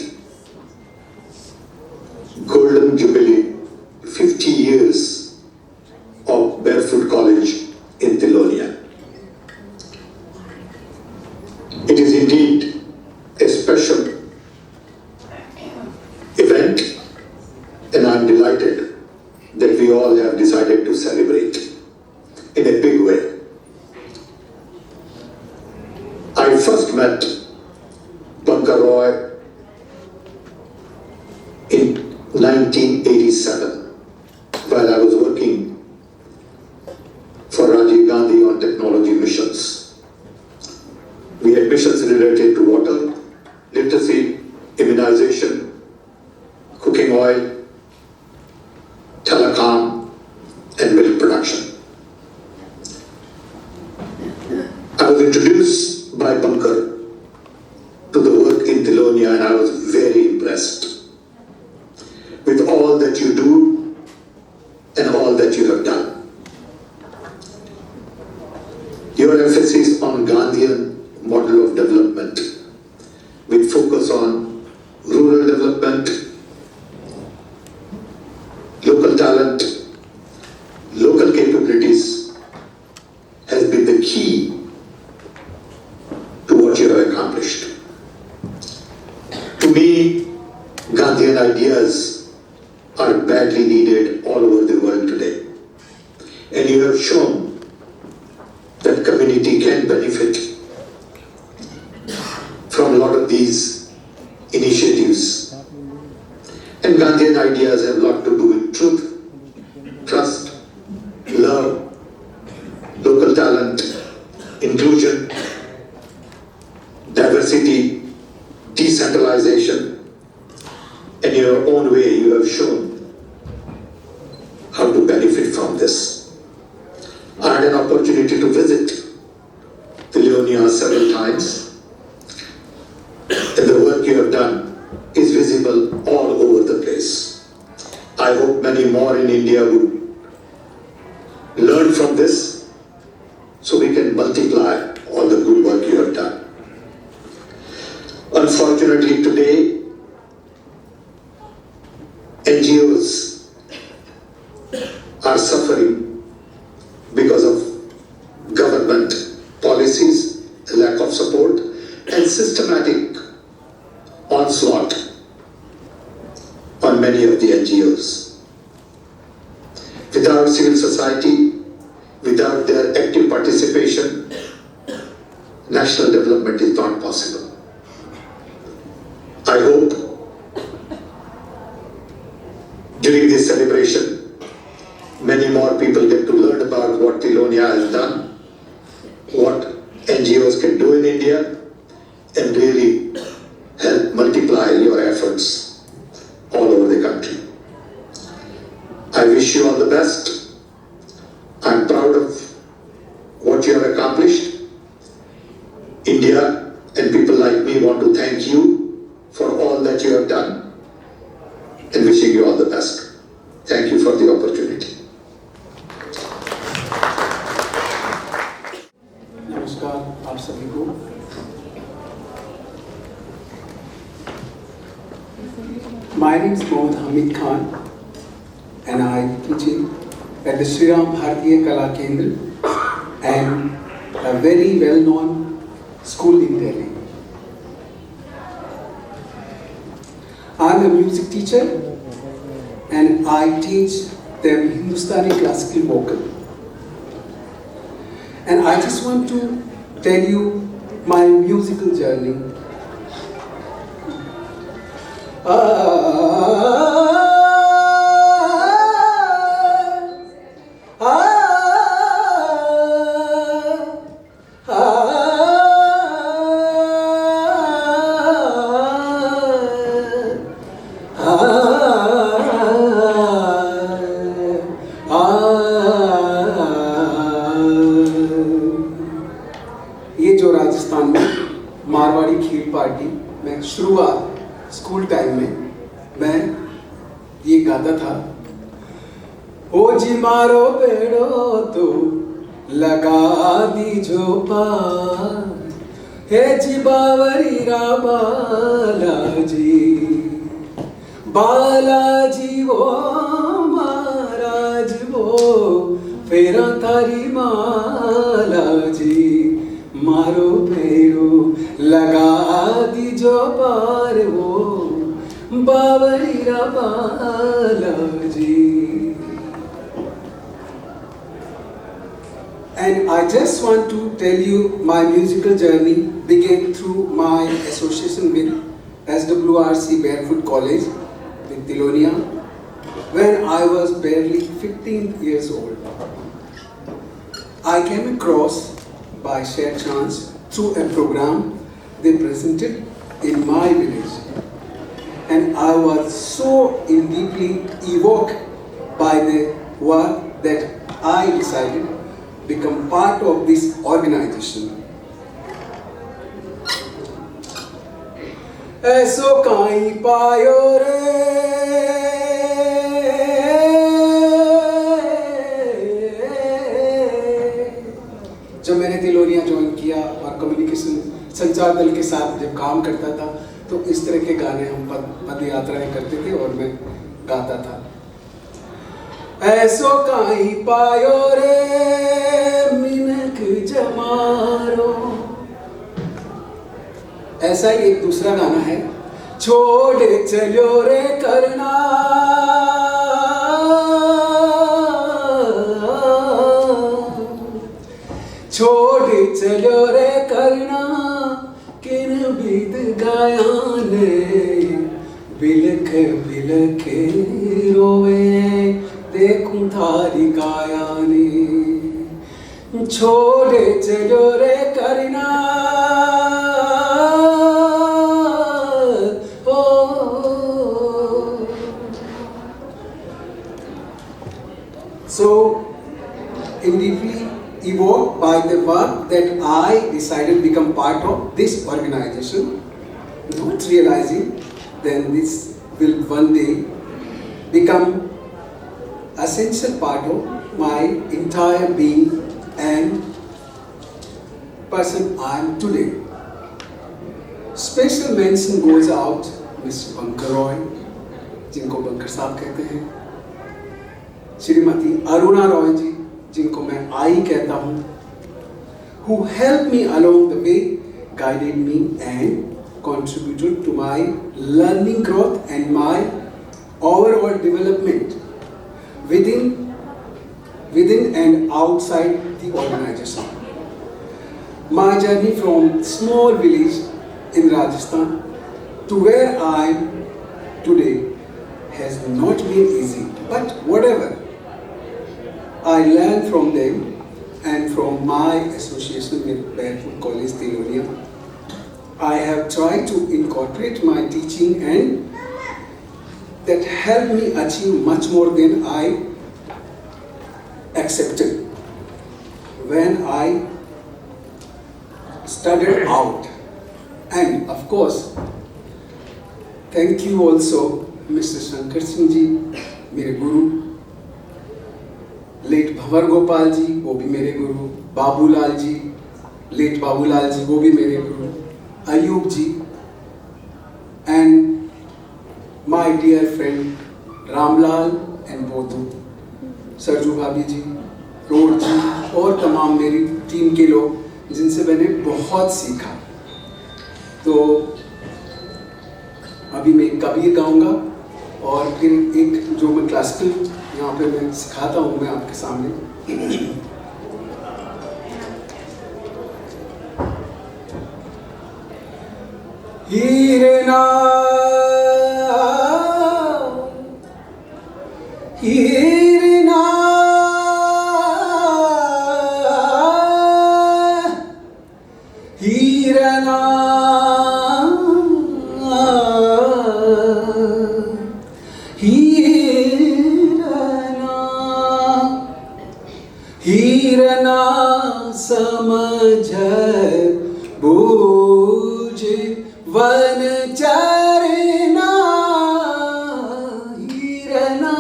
Golden Jubilee 50 years of Barefoot College in Tilonia. It is indeed a special event, and I'm delighted that we all have decided to celebrate in a big way. I first met Bankar Roy in 1987 while I was working for Rajiv Gandhi on technology missions. We had missions related to water, literacy, immunization, automobile, telecom, and milk production. I was introduced by Pankaj to the work in Tilonia, and I was very impressed with all that you do and all that you have done. Your emphasis on Gandhian model of development with focus on rural development, local talent, local capabilities has been the key to what you have accomplished. To me, Gandhian ideas are badly needed all over the world today. And you have shown that community can benefit from a lot of these initiatives. And Gandhian ideas have a lot to do with truth, trust, love, local talent, inclusion, diversity, decentralization. In your own way, you have shown how to benefit from this. I had an opportunity to visit Tilonia several times, and the work you have done is visible all over the place. I hope many more in India would learn from this so we can multiply all the good work you have done. Unfortunately, today, NGOs are suffering because of government policies, lack of support, and systematic onslaught on many of the NGOs. Without civil society, without their active participation, national development is not possible. I hope during this celebration, many more people get to learn about what Tilonia has done, what NGOs can do in India, and really help multiply your efforts all over the country. I wish you all the best. I'm proud of what you have accomplished. India and people like me want to thank you for all that you have done and wishing you all the best. Thank you for the opportunity. नमस्कार आप सभी को। My name is Mohammad Hamid Khan and I teaching at the Sri Ram Bharatiya Kala Kendra and a very well-known school in Delhi. I am a music teacher and I teach them Hindustani classical vocal. And I just want to tell you my musical journey. ये जो राजस्थान में मारवाड़ी खेल party में शुरुआत school time में मैं ये गाता था। ओ जी मारो बेड़ो तो लगा दीजो पार, हे जी बावरी रा बालाजी, बालाजी वो महाराज वो फेरा तारी माला जी, मारो पेरो लगा दीजो पार वो बावरी रा Balaji. And I just want to tell you my musical journey began through my association with SWRC Barefoot College with Tilonia when I was barely 15 years old. I came across by sheer chance through a program they presented in my village. and I was so deeply evoked by the work that I decided to become part of this organization. ऐसो काई पायो रे जब मैंने Tilonia join किया और communication संचार दल के साथ जब काम करता था तो इस तरह के गाने हम पद यात्राएं करते थे और मैं गाता था। ऐसो काई पायो रे मिनक जमारो। ऐसा ही एक दूसरा गाना है, छोड़ चलो रे करना छोड़ चलो रे करना किन बीत गाया ने बिलख बिलख रोवे देखूं थारी काया ने छोड़ चलो रे करना। So, deeply evoked by the work that I decided to become part of this organization, not realizing then this will one day become essential part of my entire being and person I am today. Special mention goes out Mr. Bankar Roy, जिनको bunker साहब कहते हैं, श्रीमती अरुणा रॉय जी, जिनको मैं आई कहता हूँ, who helped me along the way, guided me and contributed to my learning growth and my overall development within and outside the organization. My journey from small village in Rajasthan to where I am today has not been easy, but whatever I learned from them and from my association with Barefoot College Tilonia, I have tried to incorporate my teaching and that helped me achieve much more than I accepted when I started out. And of course, thank you also Mr. Shankar Singh ji, मेरे गुरु, late भंवर गोपाल जी, वो भी मेरे गुरु, Babulal ji, late Babulal ji, वो भी मेरे गुरु, अयूब जी, and my dear friend Ramlal and Bodhu, Sarju भाभी जी, road जी और तमाम मेरी टीम के लोग जिनसे मैंने बहुत सीखा। तो अभी मैं कबीर गाऊंगा और फिर एक जो मैं क्लासिकल यहाँ पे मैं सिखाता हूँ मैं आपके सामने। हीरना हीरना हीरना हीरना समझ बूझ वन चरना हीरना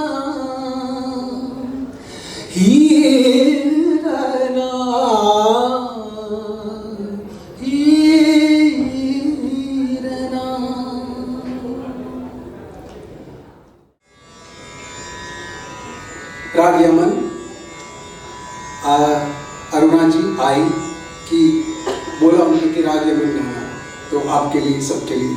हीरना हीरना। राग यमन अरुणा जी आई कि बोला उन्होंने कि राग यमन गाना, तो आपके लिए सबके लिए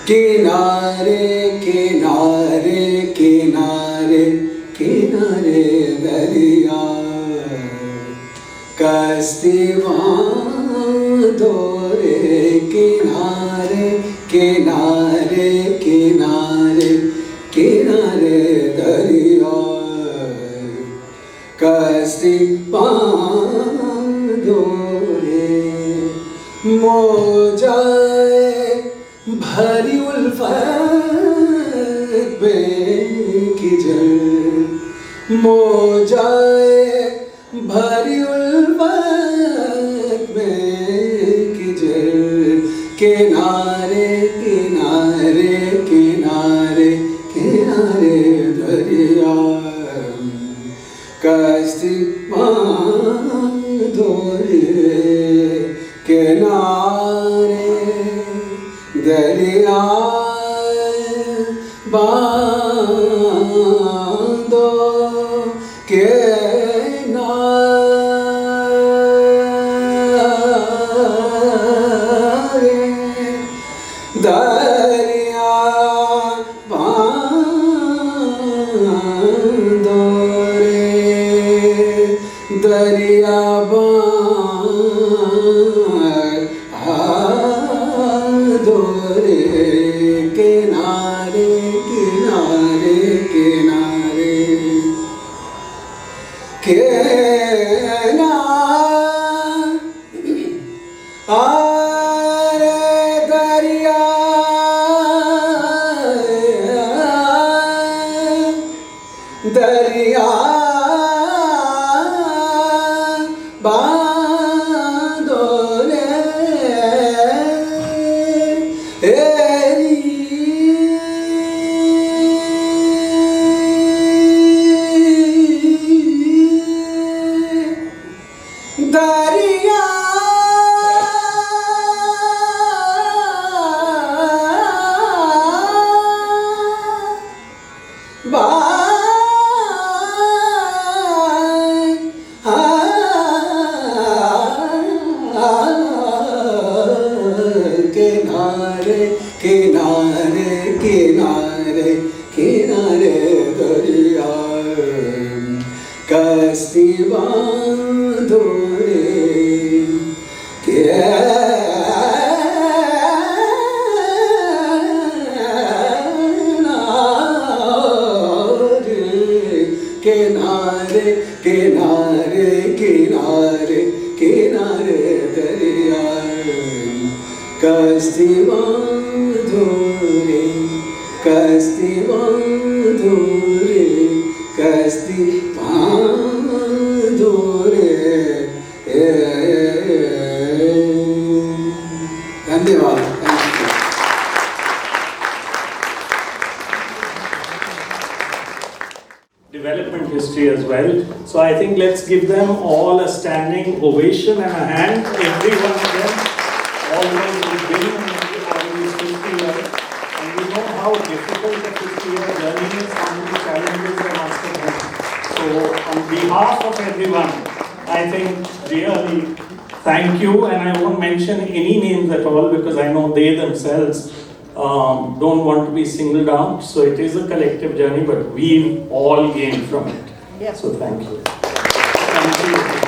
के ना किनारे किनारे दरिया कश्ती बांधो रे किनारे किनारे किनारे किनारे दरिया कश्ती बांधो रे मोजाए भरी उल्फत बेखिजल मोजाए भरी उल्फत बेखिजल किनारे किनारे किनारे किनारे दरिया कश्ती बांधो रे किनारे दरिया बांधो किनारे दरिया बांधो रे दरिया बांधो रे किनारे किनारे किनारे किनारे दरिया दरिया बांधो रे दरिया किनारे किनारे किनारे किनारे दरिया कश्ती बांधो रे किनारे किनारे किनारे किनारे दरिया कश्ती बांधो रे कश्ती बांधो रे कश्ती बांधो रे धन्यवाद। Development history as well. So I think let's give them all a standing ovation and a hand, every one of them, all those who've been in this 50 years. And we know how difficult the 50-year journey is and the challenges they must have had. So on behalf of everyone, I think really thank you, and I won't mention any names at all because I know they themselves don't want to be singled out. So it is a collective journey, but we all gain from it. Yes. So thank you. Thank you.